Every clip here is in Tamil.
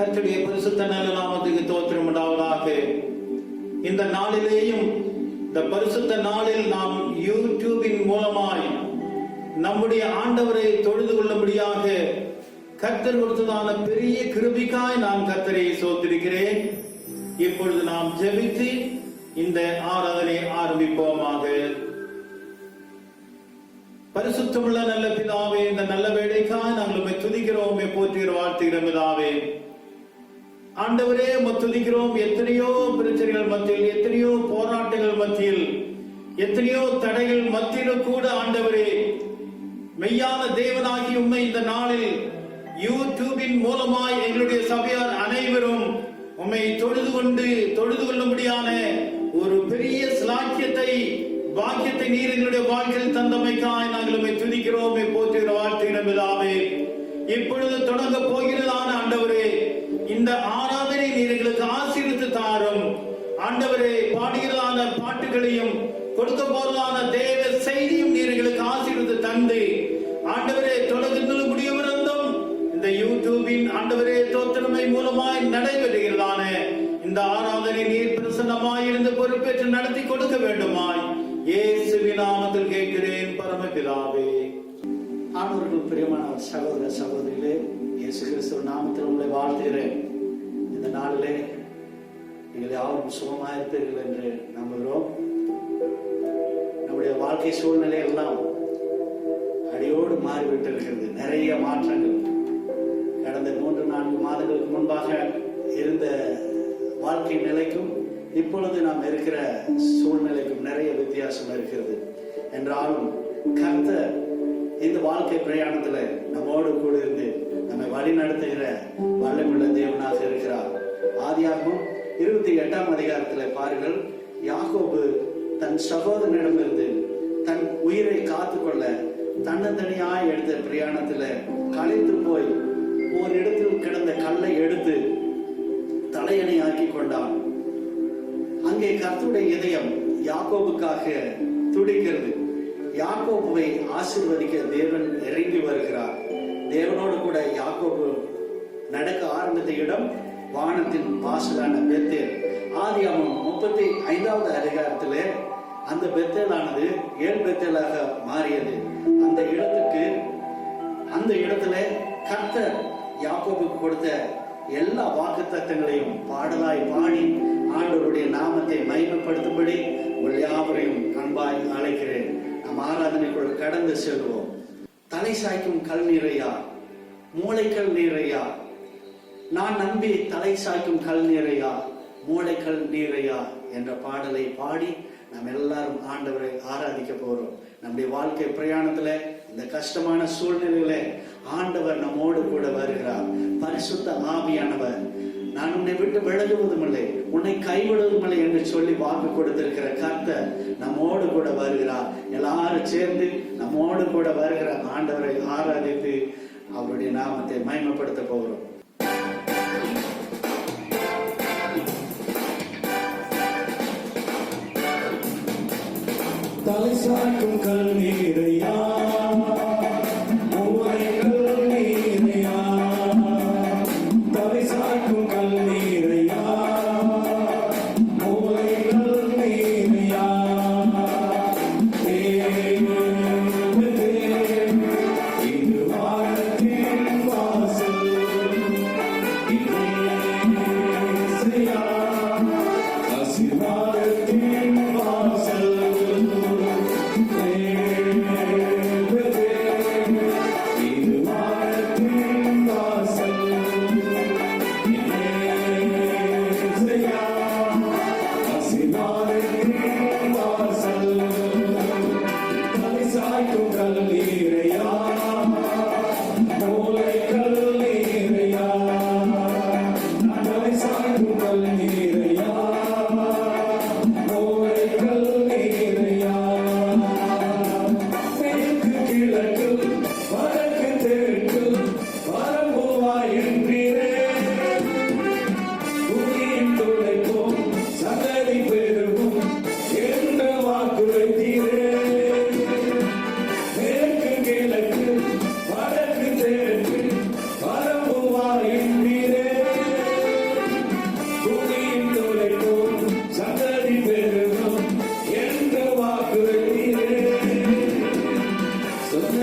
கர்த்தருடைய பரிசுத்த நல்ல நாமத்துக்கு ஸ்தோத்திரம் உண்டாவதாக. இந்த நாளிலேயும் இந்த பரிசுத்த நாளில் நாம் யூடியூபின் மூலமாய் நம்முடைய ஆண்டவரை தொழுது கொள்ளும்படியாக கர்த்தர் கொடுத்ததான பெரிய கிருபைக்காய் நான் கர்த்தரை ஸ்தோத்திரிக்கிறேன். இப்பொழுது நாம் ஜெபித்து இந்த ஆராதனை ஆரம்பிப்போமாக. பரிசுத்தமுள்ள நல்ல பிதாவே, இந்த நல்ல வேளைக்காய் நாங்கள் உம்மை துதிக்கிறோம், போற்றுகிற வாழ்த்துகிறோம் பிதாவே. ஆண்டவரே, உம்மை துதிக்கிறோம். எத்தனையோ பிரச்சனைகள் மத்தியில், எத்தனையோ போராட்டங்கள் மத்தியில், எத்தனையோ தடைகள் மத்தியிலும் கூட ஆண்டவரே, மெய்யான தேவனாகி உம்மை இந்த நாளில் யூடியூபின் மூலமாய் எங்களுடைய சபையார் அனைவரும் உம்மை தொழுது கொள்ளும்படியான ஒரு பெரிய ஸ்லாக்கியத்தை, பாக்கியத்தை நீர் எங்களுடைய வாழ்க்கையில் தந்தமைக்காய் நாங்கள் உம்மை துதிக்கிறோம், போற்றுகிற வாழ்த்துகிறோம் பிதாவே. இப்பொழுது தொடங்க போகிறதான ஆண்டவரே, இந்த ஆராதனை நீர் எங்களுக்கு ஆசீர்வதித்து தாரும் ஆண்டவரே. பாடுகிறதான பாட்டுகளையும் கொடுக்க போறதான தேவ செய்தியும் நீர் எங்களுக்கு ஆசீர்வதித்து தந்து ஆண்டவரே, தொடர்ந்து முடியவிருந்தும் இந்த யூடியூபின் ஆண்டவரே தோத்திரமை மூலமாய் நடைபெறுகிறதான இந்த ஆராதனை நீர் பிரசன்னமாயிருந்து பொறுப்பேற்று நடத்தி கொடுக்க வேண்டுமாய் இயேசுவின் நாமத்தில் கேட்கிறேன் பரமபிதாவே. ஆண்டவருக்கு பிரியமான சகோதர சகோதரிகளே, இயேசு கிறிஸ்துவ நாமத்தில் உங்களை வாழ்த்துகிறேன். இந்த நாளிலே நீங்கள் யாரும் சுகமாயிருப்பீர்கள் என்று நம்புகிறோம். நம்முடைய வாழ்க்கை சூழ்நிலை எல்லாம் அடியோடு மாறிவிட்டிருக்கிறது. நிறைய மாற்றங்கள் கடந்த 3-4 மாதங்களுக்கு முன்பாக இருந்த வாழ்க்கை நிலைக்கும் இப்பொழுது நாம் இருக்கிற சூழ்நிலைக்கும் நிறைய வித்தியாசம் இருக்கிறது. என்றாலும் கர்த்தர் இந்த வாழ்க்கை பிரயாணத்துல நம்மோடு கூட இருந்து நம்மை வழி நடத்துகிற வல்லமையுள்ள தேவனாக இருக்கிறார். ஆதியாகமம் 28ஆம் அதிகாரத்துல பாருங்கள், யாக்கோபு தன் சகோதரனிடமிருந்து தன் உயிரை காத்துக்கொள்ள தன்னந்தனியாய் எடுத்த பிரயாணத்துல களைத்து போய் ஒரு இடத்தில் கிடந்த கல்லை எடுத்து தலையணை ஆக்கி கொண்டான். அங்கே கர்த்தருடைய இதயம் யாக்கோபுக்காக துடிக்கிறது. யாக்கோபுவை ஆசீர்வதிக்க தேவன் இறங்கி வருகிறார். தேவனோடு கூட யாக்கோபு நடக்க ஆரம்பித்த இடம் வானத்தின் வாசலான பெத்தேல். ஆதியாகமம் 35ஆவது அதிகாரத்திலே அந்த பெத்தேலானது 7 பெத்தேலாக மாறியது. அந்த இடத்துல கர்த்தர் யாக்கோபுக்கு கொடுத்த எல்லா வாக்குத்தத்தங்களையும் பாடலாய் பாடி ஆண்டவருடைய நாமத்தை மகிமைப்படுத்தும்படி உங்கள் யாவரையும் அன்பாய் அழைக்கிறேன். நாம் ஆராதனைக்குள் கடந்து செல்வோம். தலை சாய்க்கும் கல் நீரையா, மூளைக்கல் நீரையா, நான் நம்பி தலை சாய்க்கும் கல் நீரையா, மூளைக்கல் நீரையா என்ற பாடலை பாடி நாம் எல்லாரும் ஆண்டவரை ஆராதிக்க போறோம். நம்முடைய வாழ்க்கை பிரயாணத்துல இந்த கஷ்டமான சூழ்நிலையில ஆண்டவர் நம்மோடு கூட வருகிறார். பரிசுத்த ஆவியானவர், நான் உன்னை விட்டு விலகுவதும் இல்லை, உன்னை கைவிடுவதும் இல்லை என்று சொல்லி வாக்கு கொடுத்திருக்கிற கர்த்தர் நம்மோடு கூட வருகிறார். எல்லாரும் சேர்ந்து நம்மோடு கூட வருகிற ஆண்டவரை ஆராதித்து அவருடைய நாமத்தை மகிமைப்படுத்த போகிறோம். தலை சாய்க்கும் கல் நீரையா, மூளைக்கல் நீரையா, தலை சாய்க்கும் கல் நீரையா, மூளைக்கல் நீரையா, இது வானத்தின் வாசல், இயேசுயா ஆசீர்வாதத்தின் வாசல்.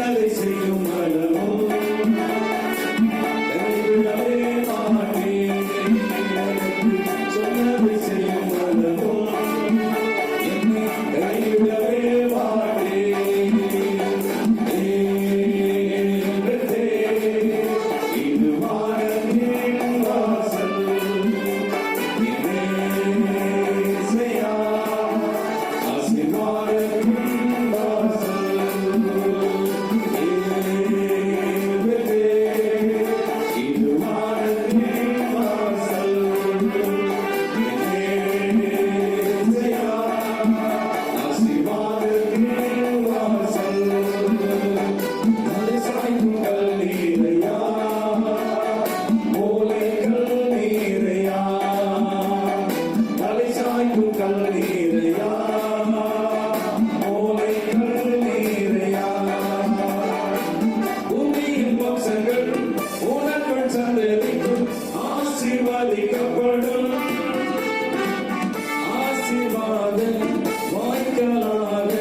சொன்னதை செய்யும் அளவோ கைவிடவே மாட்டேன். சொன்னதை செய்யும் அளவோ என்னை கைவிடவே மாட்டேன். தேவனே, இது வானத்தின் வாசல். இயேசுயா, ஆசீர்வாதத்தின் வாசல். தேவனே, இது வானத்தின் வாசல். இயேசுயா, ஆசீர்வாதத்தின் வாசல். தலை சாய்வுகள் நீரையா, மூலைகள் நீரையா, தலை சாய்வுகள் நீரையா, மூலைகள் நீரையா. பூமியின் வம்சங்கள் உனக்குள் சந்ததிக்கும் ஆசீர்வதிக்கப்படும். ஆசீர்வாத வாய்க்காலாக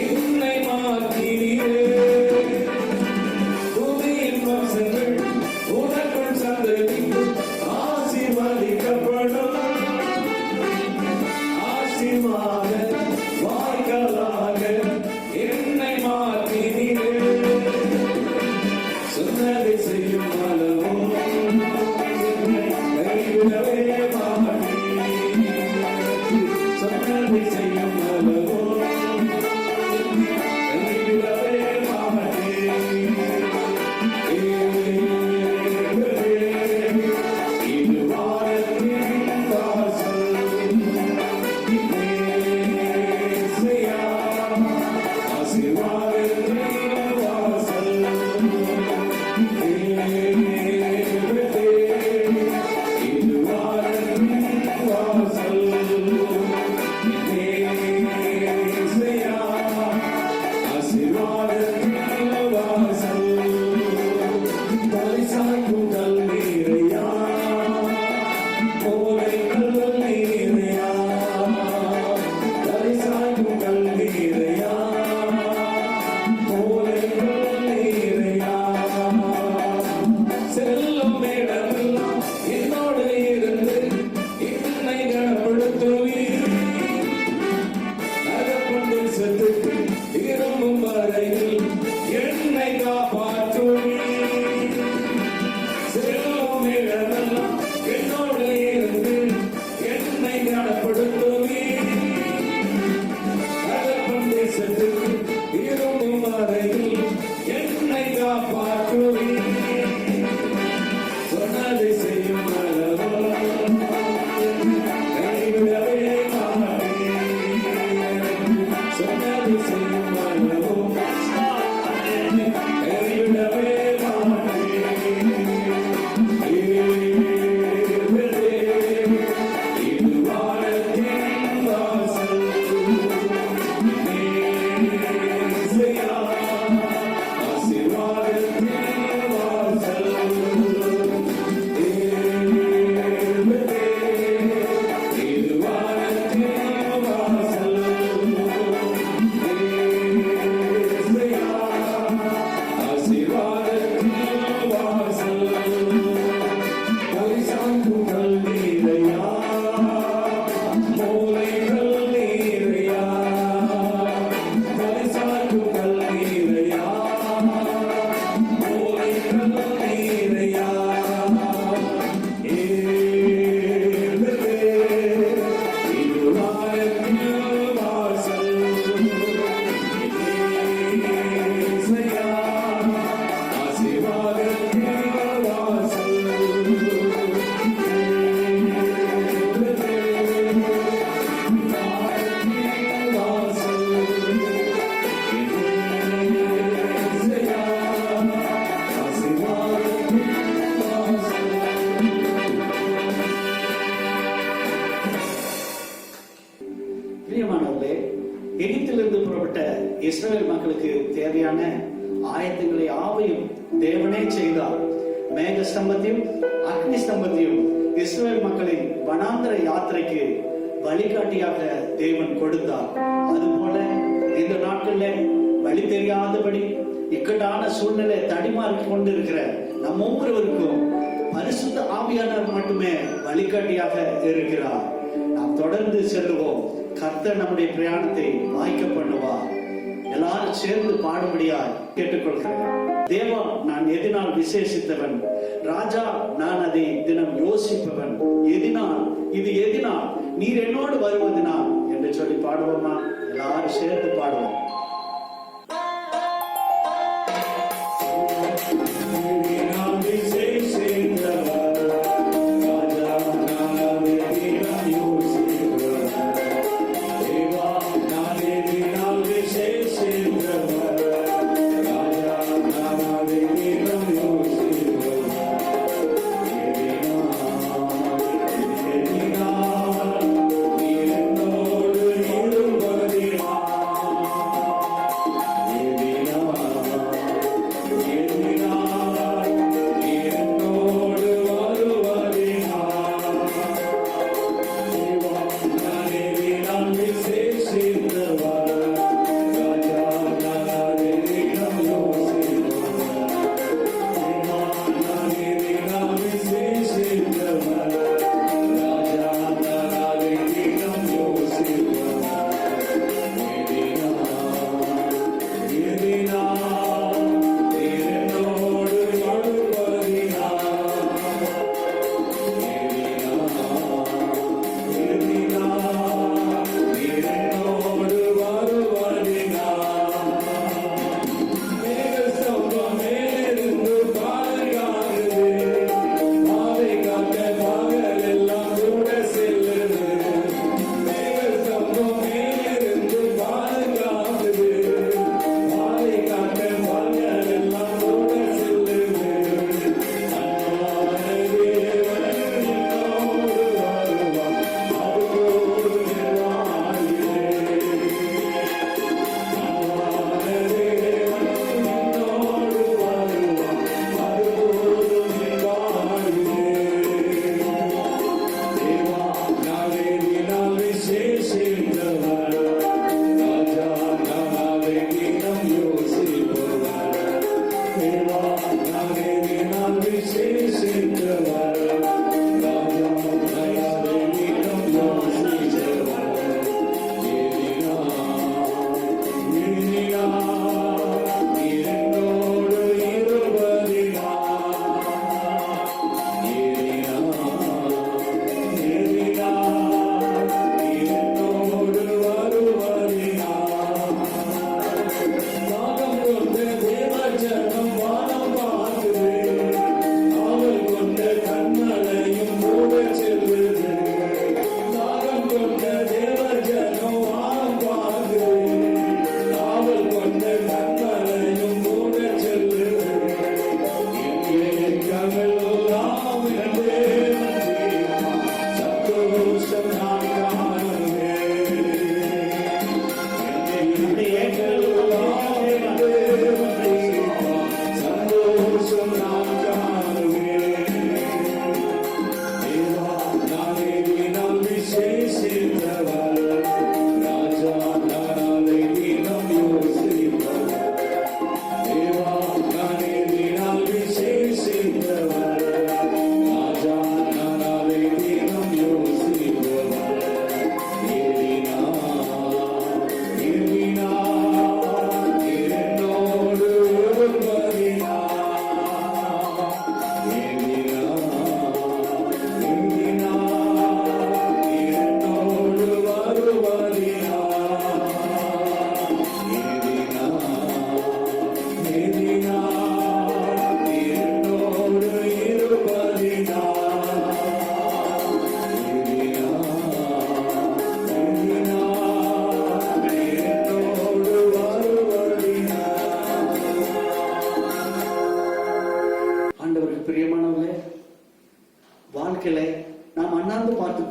என்னை மாற்றினீரே. பூமியின் வம்சங்கள் உனக்குள் சந்ததிக்கும் ஆசீர்வதிக்கப்படும். ஆசீர்வாத வாய்க்காலாக என்னை மாற்றினீரே. சொன்னதை செய்யும் அளவோ கைவிடவே மாட்டேன். சொன்னதை செய்யும் அளவோ கைவிடவே மாட்டேன். இது வானத்தின் வாசல். இயேசுயா, ஆசீர்வாதத்தின் வாசல். இது வானத்தின் வாசல். இயேசுயா, ஆசீர்வாதத்தின் வாசல். தலை சாய்வுகள் நீரையா, மூலைகள் நீரையா, தலை சாய்வுகள் நீரையா, மூலைகள் நீரையா. செல்லும் இடமெல்லாம் என்னோடு இருந்து என்னை கனப்படுத்துவீர். நகர்கொண்டு செத்துக்கு திரும்பும் வரையில் என்னை காப்பாற்றுவீர். செல்லும் இடமெல்லாம் என்னோடு இருந்து என்னை கனப்படுத்துவீர். நகர்கொண்டு செத்துக்கு திரும்பும் வரையில் என்னை காப்பாற்றுவீர். சொன்னதை செய்யும் அளவோ கைவிடவே மாட்டேன். சொன்னதை செய்யும் அளவோ கைவிடவே மாட்டேன். தேவனே, இது வானத்தின் வாசல். இயேசுயா, ஆசீர்வாதத்தின் வாசல். தேவனே, இது வானத்தின் வாசல். இயேசுயா, ஆசீர்வாதத்தின் வாசல். தலை சாய்வுகள் நீரையா, மூலைகள் நீரையா, தலை சாய்வுகள் நீரையா, மூலைகள் நீரையா. தேவனே, இது வானத்தின் வாசல். இயேசுயா, ஆசீர்வாதத்தின் வாசல். பிரியமானவர்களே, எகிப்திலிருந்து புறப்பட்ட இஸ்ரவேல் மக்களுக்கு தேவையான ஆயத்தங்களை ஆவையும் தேவனே செய்தார். மேக ஸ்தம்பத்தையும் அக்னி ஸ்தம்பத்தையும் இஸ்ரவேல் மக்களின் வனாந்தர யாத்திரைக்கு வழிகாட்டியாக தேவன் கொடுத்தார். அதுபோல இந்த நாட்களில் வழி தெரியாதபடி இக்கட்டான சூழ்நிலை தடிமாறி கொண்டிருக்கிற நம்ம ஒவ்வொருவருக்கும் பரிசுத்த ஆவியானவர் மட்டுமே வழிகாட்டியாக இருக்கிறார். நாம் தொடர்ந்து செல்லுவோம். கர்த்தர் நம்முடைய பிரயாணத்தை வாய்க்க பண்ணுவார். எல்லாரும் சேர்ந்து பாடும்படியாய் கேட்டுக்கொள்கிறேன். தேவா, நான் எதினால் விசேஷித்தவன், ராஜா, நான் அதை தினம் யோசிப்பவன். எதினால், இது எதினால், நீர் என்னோடு வருவதனால் என்று சொல்லி பாடுவோமா? எல்லாரும் சேர்ந்து பாடுவோம்.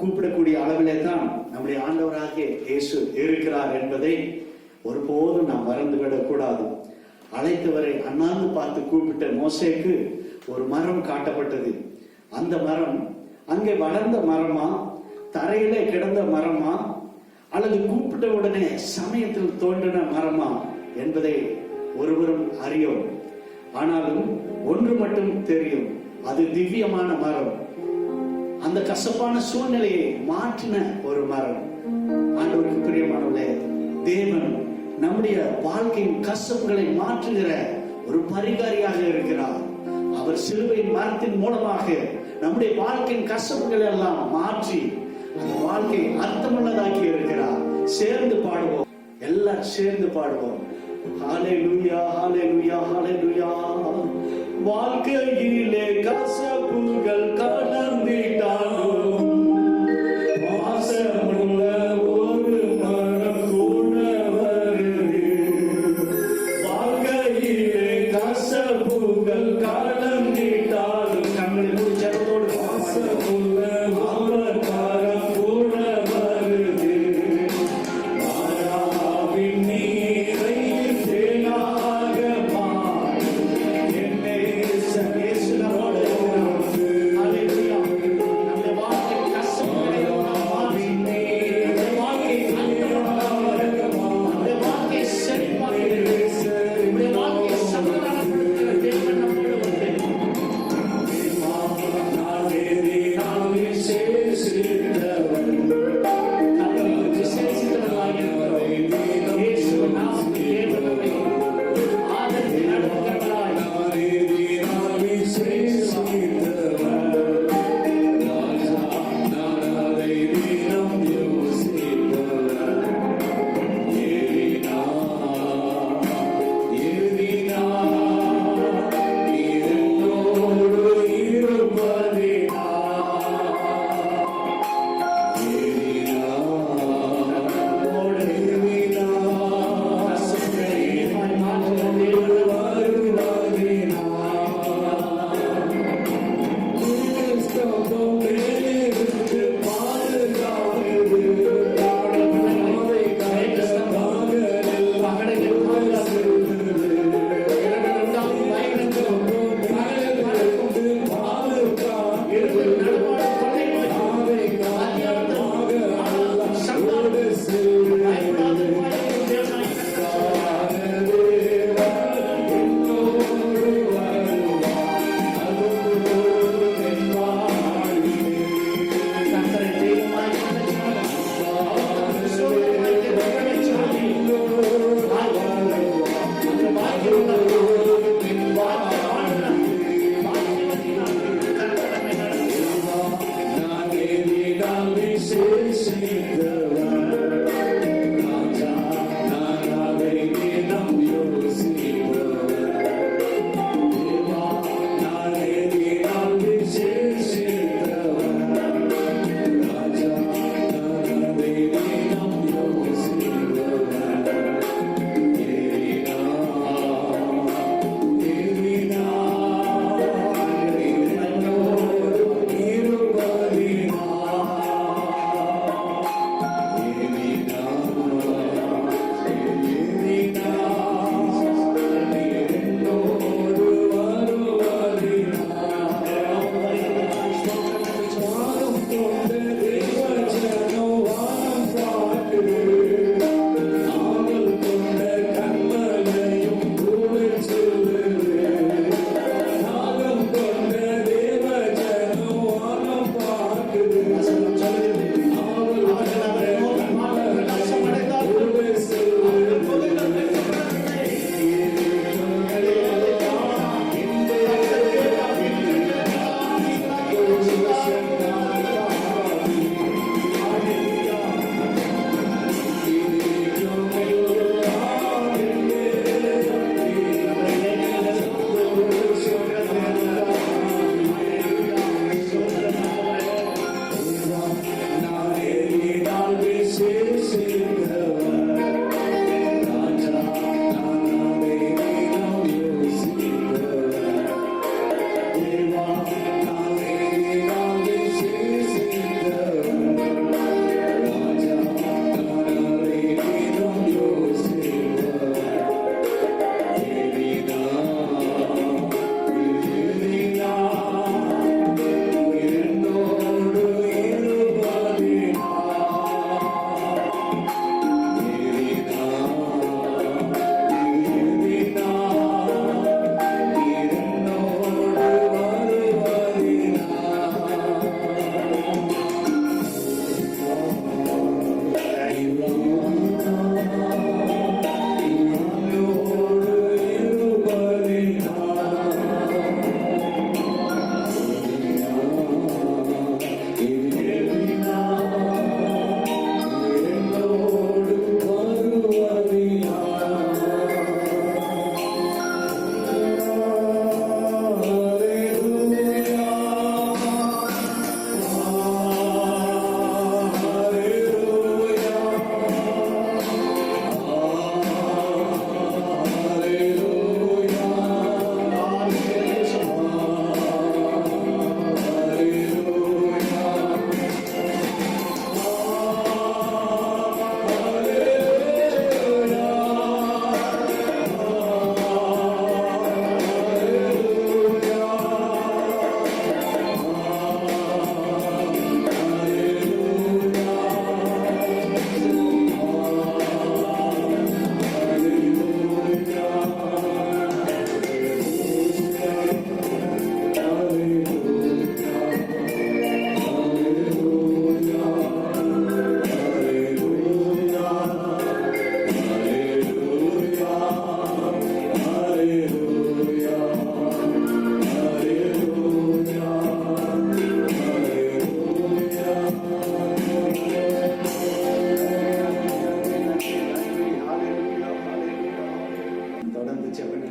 கூப்பிடக்கூடிய அளவிலே தான் நம்முடைய ஆண்டவராகிய இயேசு இருக்கிறார் என்பதை ஒருபோதும் நாம் மறந்துவிடக் கூடாது. அழைத்தவரை அண்ணாந்து பார்த்து கூப்பிட்ட மோசேக்கு ஒரு மரம் காட்டப்பட்டது. அந்த மரம் அங்கே வளர்ந்த மரமா, தரையிலே கிடந்த மரமா, அல்லது கூப்பிட்ட உடனே சமயத்தில் தோன்றின மரமா என்பதை ஒருவரும் அறியோம். ஆனாலும் ஒன்று மட்டும் தெரியும், அது திவ்யமான மரம். அந்த கசப்பான சூழ்நிலையை மாற்றின ஒரு மரம். ஆண்டவருக்கு பிரியமானவர்களே, தேவன் நம்முடைய வாழ்க்கையின் கசப்புகளை மாற்றுகிற ஒரு பரிகாரியாக இருக்கிறார். அவர் சிலுவையின் மரத்தின் மூலமாக நம்முடைய வாழ்க்கையின் கசப்புகளை எல்லாம் மாற்றி அந்த வாழ்க்கையை அர்த்தமுள்ளதாக்கி இருக்கிறார். சேர்ந்து பாடுவோம், எல்லாரும் சேர்ந்து பாடுவோம். ஹalleluya ஹalleluya ஹalleluya. வாழ்க்கையிலே கசப்புகள் கடந்திட்டாலும் வாசமுள்ள ஒரு மரம் கூட வருது. வாழ்க்கையிலே கசப்புகள் கடந்திட்டாலும் கண்களை மூடி ஜெபத்தோடு வாசமுள்ள ஒரு மரம் கூட வருது. மாறாவின் நீரை தேனாக மாறி என்னை இயேசு நம்மோடு இருக்கிறார். ஹalleluya. நம்முடைய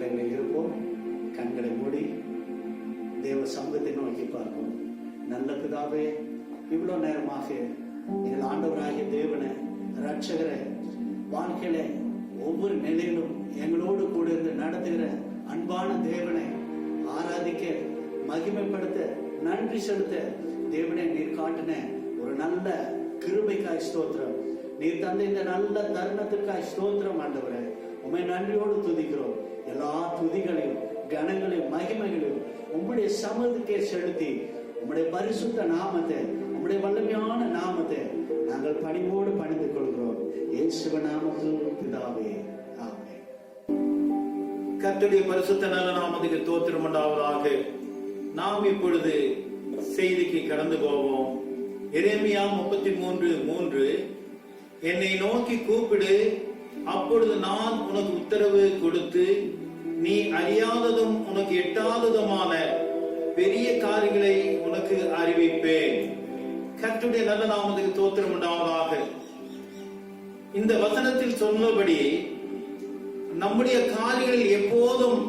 நிலைகளில் இருப்போம். கண்களை மூடி தேவ சமூகத்தை நோக்கி பார்ப்போம். நல்ல பிதாவே, இவ்வளவு நேரமாக எங்கள் ஆண்டவராகிய தேவனை, ரட்சகரை, வாழ்க்கையில ஒவ்வொரு நிலையிலும் எங்களோடு கூட இருந்து நடத்துகிற அன்பான தேவனை ஆராதிக்க, மகிமைப்படுத்த, நன்றி செலுத்த தேவனை நீர் காட்டின ஒரு நல்ல கிருபைக்காய் ஸ்தோத்திரம். நீர் தந்த இந்த நல்ல தருணத்திற்காய் ஸ்தோத்திரம் ஆண்டவரே. உம்மை நன்றியோடு துதிக்கிறோம். எல்லா துதிகளையும் கனங்களையும் மகிமைகளையும் உம்முடைய சமூகத்துக்கே செலுத்தி உம்முடைய பரிசுத்த நாமத்தை, உம்முடைய வல்லமையான நாமத்தை நாங்கள் பணிவோடு பணிந்து கொள்கிறோம். இயேசுவ நாமத்தில் பிதாவே, ஆமென். கர்த்தருடைய பரிசுத்த நல்ல நாமத்துக்கு ஸ்தோத்திரம் உண்டாவதாக. நாம் இப்பொழுது செய்திக்கு கடந்து போவோம். எரேமியா 33:3, என்னை நோக்கி கூப்பிடு, அப்பொழுது நான் உனக்கு உத்தரவு கொடுத்து நீ அறியாததும் உனக்கு எட்டாததுமான பெரிய காரியங்களை உனக்கு அறிவிப்பேன். கர்த்தருடைய நல்ல நாமத்துக்கு ஸ்தோத்திரம் உண்டாவதாக. இந்த வசனத்தில் சொன்னபடி நம்முடைய காரியங்களில் எப்போதும்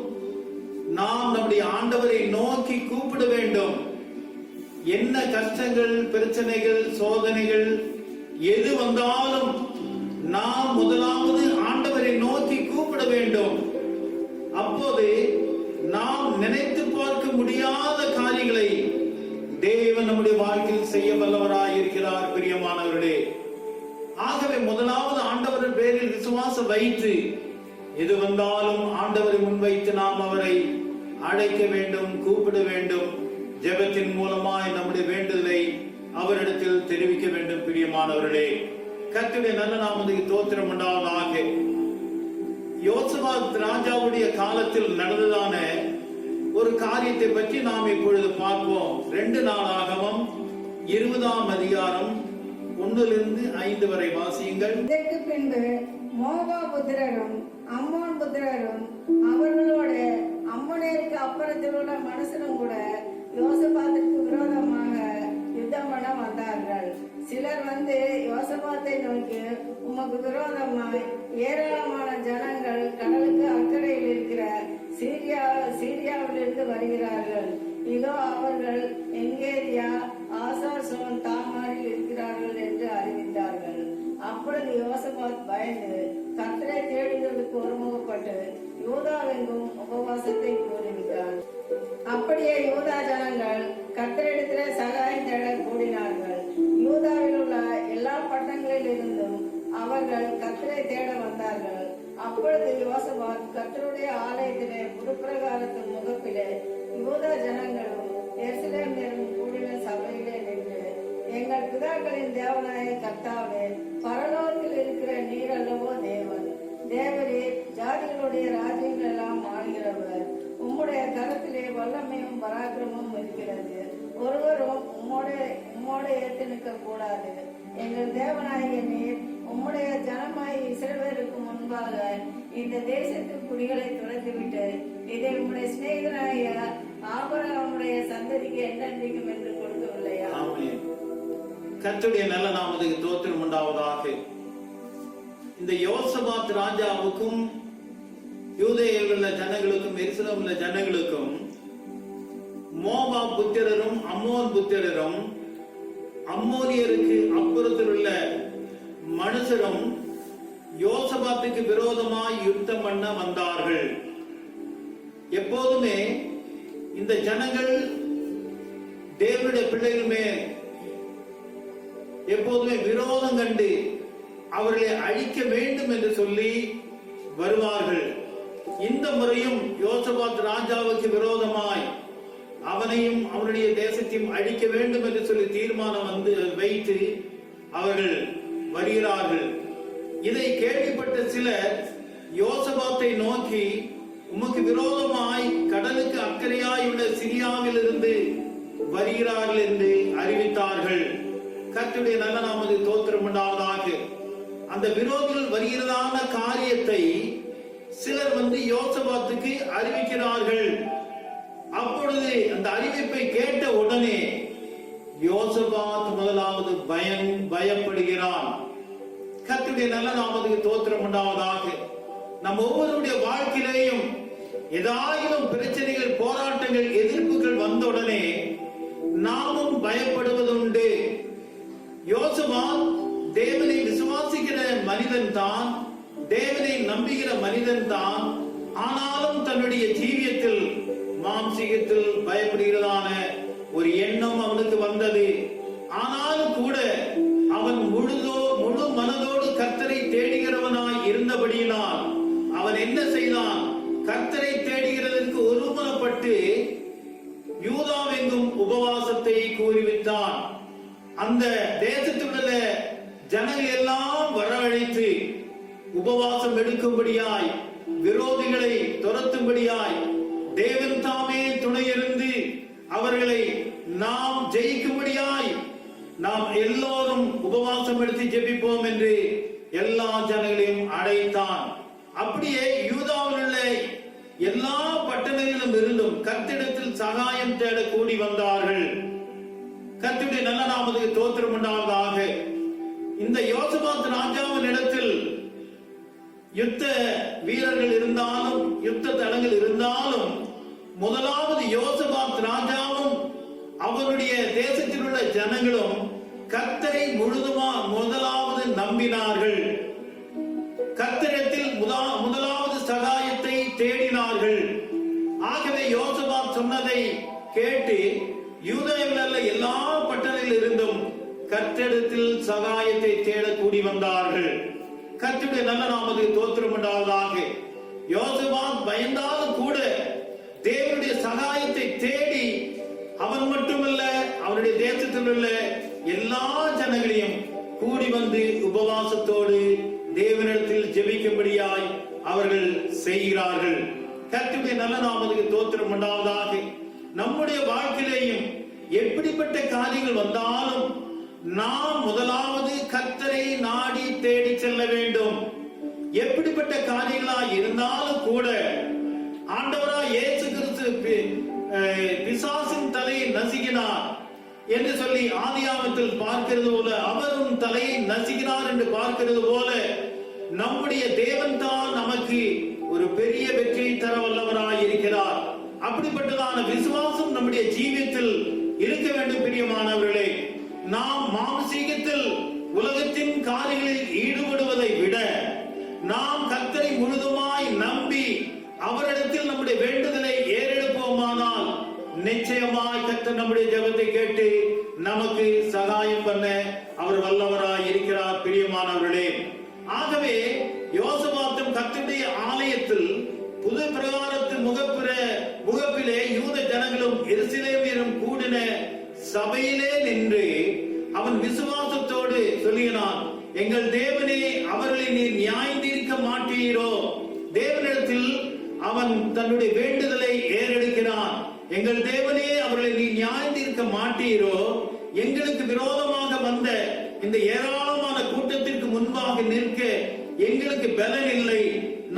நாம் நம்முடைய ஆண்டவரை நோக்கி கூப்பிட வேண்டும். என்ன கஷ்டங்கள், பிரச்சனைகள், சோதனைகள் எது வந்தாலும் நாம் முதலாவது ஆண்டவரை நோக்கி கூப்பிட வேண்டும். அப்போது நாம் நினைத்து பார்க்க முடியாத காரியங்களை தேவன் நம்முடைய வாழ்க்கையில் செய்ய வல்லவராய் இருக்கிறார். பிரியமானவர்களே, ஆகவே முதலாவது ஆண்டவரின் பேரில் விசுவாசம் வைத்து எது வந்தாலும் ஆண்டவரை முன்வைத்து நாம் அவரை அழைக்க வேண்டும், கூப்பிட வேண்டும். ஜெபத்தின் மூலமாய் நம்முடைய வேண்டுதலை அவரிடத்தில் தெரிவிக்க வேண்டும். பிரியமானவர்களே, கர்த்தருடைய நல்ல நாமத்துக்கு ஸ்தோத்திரம் உண்டாவதாக. யோசபாத் ராஜாவுடைய காலத்தில் நடந்ததான ஒரு காரியத்தை பற்றி நாம் இப்பொழுது பார்ப்போம். 2 நாளாகமம் 20ஆம் அதிகாரம் 1-5 வரை வாசியுங்கள். இதற்கு பின்பு மோவா புத்திரரும் அம்மோன் புத்திரரும் அவர்களோட அம்மோனேருக்கு அப்புறத்தில் உள்ள மனுஷனும் கூட யோசபாத்துக்கு விரோதமாக யுத்தம் பண்ண வந்தார்கள். சிலர் வந்து யோசபாத்தை நோக்கி, உமக்கு விரோதமாய் ஏராளமான ஜனங்கள் கடலுக்கு அக்கறையில் இருக்கிற சீரியாவிலிருந்து வருகிறார்கள். இதோ அவர்கள் எங்கேரியா, ஆசார்சோன், தாமாரில் இருக்கிறார்கள் என்று அறிவித்தார்கள். அப்பொழுது யோசபாத் பயந்து கர்த்தரை தேடுகிறதுக்கு ஒருமுகப்பட்டு யூதாவெங்கும் உபவாசத்தை கூறிவிட்டார். அப்படியே யூதா ஜனங்கள் கர்த்தரிடத்திலே சகாயம் தேட கூடினார்கள். யூதாவில் உள்ள எல்லா பட்டணங்களில் இருந்தும் அவர்கள் கர்த்தரை தேட வந்தார்கள். அப்பொழுது யோசபாத் கர்த்தருடைய ஆலயத்திலே புதுப்பிரகாரத்து முகப்பிலே யூதா ஜனங்களும் எருசலேமிலும் கூடின சபையிலே நின்று, எங்கள் பிதாக்களின் தேவனாய கர்த்தாவே, பரலோகத்தில் இருக்கிற நீர் அல்லவோ தேவன். தேவரீர் ஜாதிகளுடைய ராஜ்யங்கள் எல்லாம் ஆளுகிறவர். உம்முடைய கரத்திலே வல்லமையும் பராக்கிரமும் இருக்கிறது. ஒருவரும் உம்மோட ஏற்று நிற்க கூடாது. எங்கள் தேவனாகிய நீர் உம்முடைய ஜனமாய் இஸ்ரவேலுக்கு முன்பாக இந்த தேசத்தின் குடிகளை துரத்திவிட்டு இதை உம்முடைய சிநேகிதனாகிய ஆபிரகாமுடைய சந்ததிக்கு என்னென்றைக்கும் என்று கொடுக்கவில்லையா? கர்த்தருடைய நல்ல நாமத்துக்கு ஸ்தோத்திரம் உண்டாவதாக. இந்த யோசபாத் ராஜாவுக்கும் யூதேயில் உள்ள ஜனங்களுக்கும் எருசலேமில் உள்ள ஜனங்களுக்கும் மோவாப் புத்திரரும் அம்மோன் புத்திரரும் அம்மோனியருக்கு அப்புறத்தில் உள்ள மனுஷரும் யோசபாத்துக்கு விரோதமாய் யுத்தம் பண்ண வந்தார்கள். எப்போதுமே இந்த ஜனங்கள் தேவனுடைய பிள்ளைகளுமே எப்போதுமே விரோதம் கண்டு அவர்களை அழிக்க வேண்டும் என்று சொல்லி வருவார்கள். இந்த முறையும் யோசபாத் ராஜாவுக்கு விரோதமாய் அவனையும் அவனுடைய தேசத்தையும் அழிக்க வேண்டும் என்று சொல்லி தீர்மானம் வைத்து அவர்கள் வருகிறார்கள். இதை கேள்விப்பட்ட சிலர் யோசபாத்தை நோக்கி, உமக்கு விரோதமாய் கடலுக்கு அக்கறையாய் உள்ள சிரியாவில் இருந்து வருகிறார்கள் என்று அறிவித்தார்கள். கர்த்தருடைய நல்ல நாமத்துக்கு ஸ்தோத்திரம் உண்டாவதாக. அந்த விரோதிகள் வருகிறதான காரியத்தை சிலர் யோசபாத்துக்கு அறிவிக்கிறார்கள். அப்பொழுது அந்த அறிவிப்பை கேட்ட உடனே யோசபாத் முதலாவது பயப்படுகிறான். கர்த்தருடைய நல்ல நாமத்துக்கு ஸ்தோத்திரம் உண்டாவதாக. நம் ஒவ்வொருடைய வாழ்க்கையிலேயும் ஏதாயிலும் பிரச்சனைகள், போராட்டங்கள், எதிர்ப்புகள் வந்த உடனே நாமும் பயப்படுவதுண்டு. யோசபாத் தேவனை விசுவாசிக்கிற மனிதன் தான், தேவனை நம்புகிற மனிதன் தான். ஆனாலும் தன்னுடைய ஜீவியத்தில் மாம்சீகத்தில் பயப்படுகிறதான ஒரு எண்ணம் அவனுக்கு வந்தது. ஆனாலும் கூட அவன் முழு மனதோடு கர்த்தரை தேடுகிறவனாய் இருந்தபடியினால் அவன் என்ன செய்தான்? கர்த்தரை தேடுகிறதற்கு ஒருமனப்பட்டு யூதாவெங்கும் உபவாசத்தை கூறிவிட்டான். அந்த தேசத்தில் உள்ள ஜனங்கள் எல்லாம் வரவழைத்து உபவாசம் எடுக்கும்படியாய், விரோதிகளை துரத்தும்படியாய், தேவன் தாமே துணையிருந்து அவர்களை நாம் ஜெயிக்கும்படியாய் நாம் எல்லோரும் உபவாசம் எடுத்து ஜெபிப்போம் என்று எல்லா ஜனங்களையும் அழைத்தான். அப்படியே யூதாவில் உள்ள எல்லா பட்டணங்களிலும் இருந்தும் கர்த்தரிடத்தில் சகாயம் தேட கூடி வந்தார்கள். கர்த்தருடைய நல்ல நாமத்துக்கு ஸ்தோத்திரம் உண்டாவதாக. இந்த யோசபாத் ராஜாவின் இடத்தில் யுத்த வீரர்கள் இருந்தாலும், யுத்த தளங்கள் இருந்தாலும், முதலாவது யோசபாத் ராஜாவும் அவருடைய தேசத்தில் உள்ள ஜனங்களும் கர்த்தரை முதலாவது நம்பினார்கள். கர்த்தரிடத்தில் முதலாவது சகாயத்தை தேடினார்கள். ஆகவே யோசபாத் சொன்னதை கேட்டு யூதாவில் உள்ள எல்லா பட்டணங்களில் இருந்தும் கர்த்தரிடத்தில் சகாயத்தை தேட கூடி வந்தார்கள். கர்த்தருடைய நல்ல நாமத்துக்கு ஸ்தோத்திரம் உண்டாவதாக. யோசபாத் பயந்தாலும் கூட தேவனுடைய சகாயத்தை தேடி அவன் மட்டுமல்ல, அவருடைய தேசத்தில் உள்ள எல்லா ஜனங்களையும் கூடி வந்து உபவாசத்தோடு தேவனிடத்தில் ஜெபிக்கும்படியாய் அவர்கள் செய்கிறார்கள். கர்த்தருடைய நல்ல நாமத்துக்கு ஸ்தோத்திரம் உண்டாவதாக. நம்முடைய வாழ்க்கையிலேயும் எப்படிப்பட்ட காரியங்கள் வந்தாலும் நாம் முதலாவது கர்த்தரை நாடி தேடி செல்ல வேண்டும். எப்படிப்பட்ட காரியங்களாய் இருந்தாலும் கூட ஆண்டவராய் இயேசு கிறிஸ்து பிசாசின் தலையை நசுக்கினார் என்று சொல்லி ஆதியாகமத்தில் பார்க்கிறது போல, அவரும் தலையை நசுக்கினார் என்று பார்க்கிறது போல, நம்முடைய தேவன் தான் நமக்கு ஒரு பெரிய வெற்றியை தர வல்லவராய் இருக்கிறார். அப்படிப்பட்டதான விசுவாசம் நம்முடைய ஜீவியத்தில் இருக்க வேண்டும். பிரியமானவர்களே, நாம் மாம்சீகத்தில் உலகத்தின் காரியங்களில் ஈடுபடுவதை விட நாம் கர்த்தரை முழுதுமாய் நம்பி அவரிடத்தில் நம்முடைய வேண்டுதலை ஏறெடுப்போமானால் நிச்சயமாய் கர்த்தர் நம்முடைய ஜெபத்தை கேட்டு நமக்கு சகாயம் பண்ண அவர் வல்லவராய் இருக்கிறார். பிரியமானவர்களே, ஆகவே யோசபாத்தும் கர்த்தருடைய ஆலயத்தில் புது பிரகாரத்து முகப்பிலே யூத ஜனங்களும் எருசலேமியரும் கூடின சபையிலே நின்று அவன் விசுவாசத்தோடு சொல்லினான், எங்கள் தேவனே, அவர்களை நீர் நியாயந்தீர்க்க மாட்டீரோ? தேவனிடத்தில் அவன் தன்னுடைய வேண்டுதலை ஏறெடுக்கிறான். எங்கள் தேவனே, அவர்களை நீ நியாயந்தீர்க்க மாட்டீரோ? எங்களுக்கு விரோதமாக வந்த இந்த ஏராளமான கூட்டத்திற்கு முன்பாக நிற்க எங்களுக்கு பலன் இல்லை.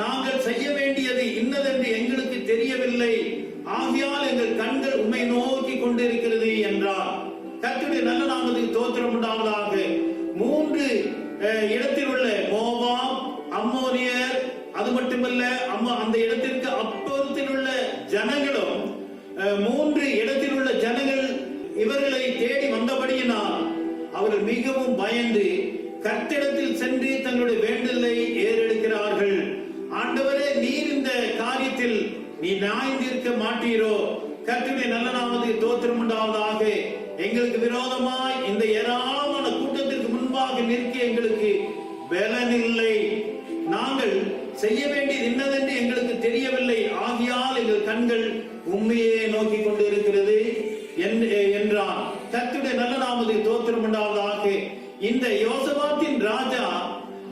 நாங்கள் செய்ய வேண்டியது இன்னதென்று எங்களுக்கு தெரியவில்லை. ஆகையால் எங்கள் கண்கள் உம்மை நோக்கி கொண்டிருக்கிறது என்றார். கர்த்தருடைய நல்ல நாமத்துக்கு ஸ்தோத்திரம் உண்டாவதாக. 3 இடத்தில் உள்ள மோவாப், அம்மோனியர், அது மட்டுமல்ல அந்த இடத்திற்கு அப்புறத்தில் உள்ள ஜனங்களும் 3 இடத்தில் உள்ள ஜனங்கள் இவர்களை தேடி வந்தபடியினால் அவர்கள் மிகவும் பயந்து கர்த்தரிடத்தில் சென்று தங்களுடைய வேண்டுதலை ஏறெடுக்கிறார்கள். ஆண்டவரே, நீர் இந்த காரியத்தில் நீ நியாயந்தீர்க்க மாட்டீரோ? கர்த்தருடைய நல்ல நாமத்துக்கு ஸ்தோத்திரம் உண்டாவதாக. எங்களுக்கு விரோதமாய் இந்த ஏராளமான கூட்டத்திற்கு முன்பாக நிற்க எங்களுக்கு பலன் இல்லை. நாங்கள் செய்ய வேண்டியது என்னதென்று எங்களுக்கு தெரியவில்லை. ஆகையால் எங்கள் கண்கள் உண்மையே நோக்கி கொண்டு இருக்கிறது என்றான். கர்த்தருடைய நல்ல நாமத்துக்கு ஸ்தோத்திரம் உண்டாவதாக. இந்த யோசபாத்தின் ராஜா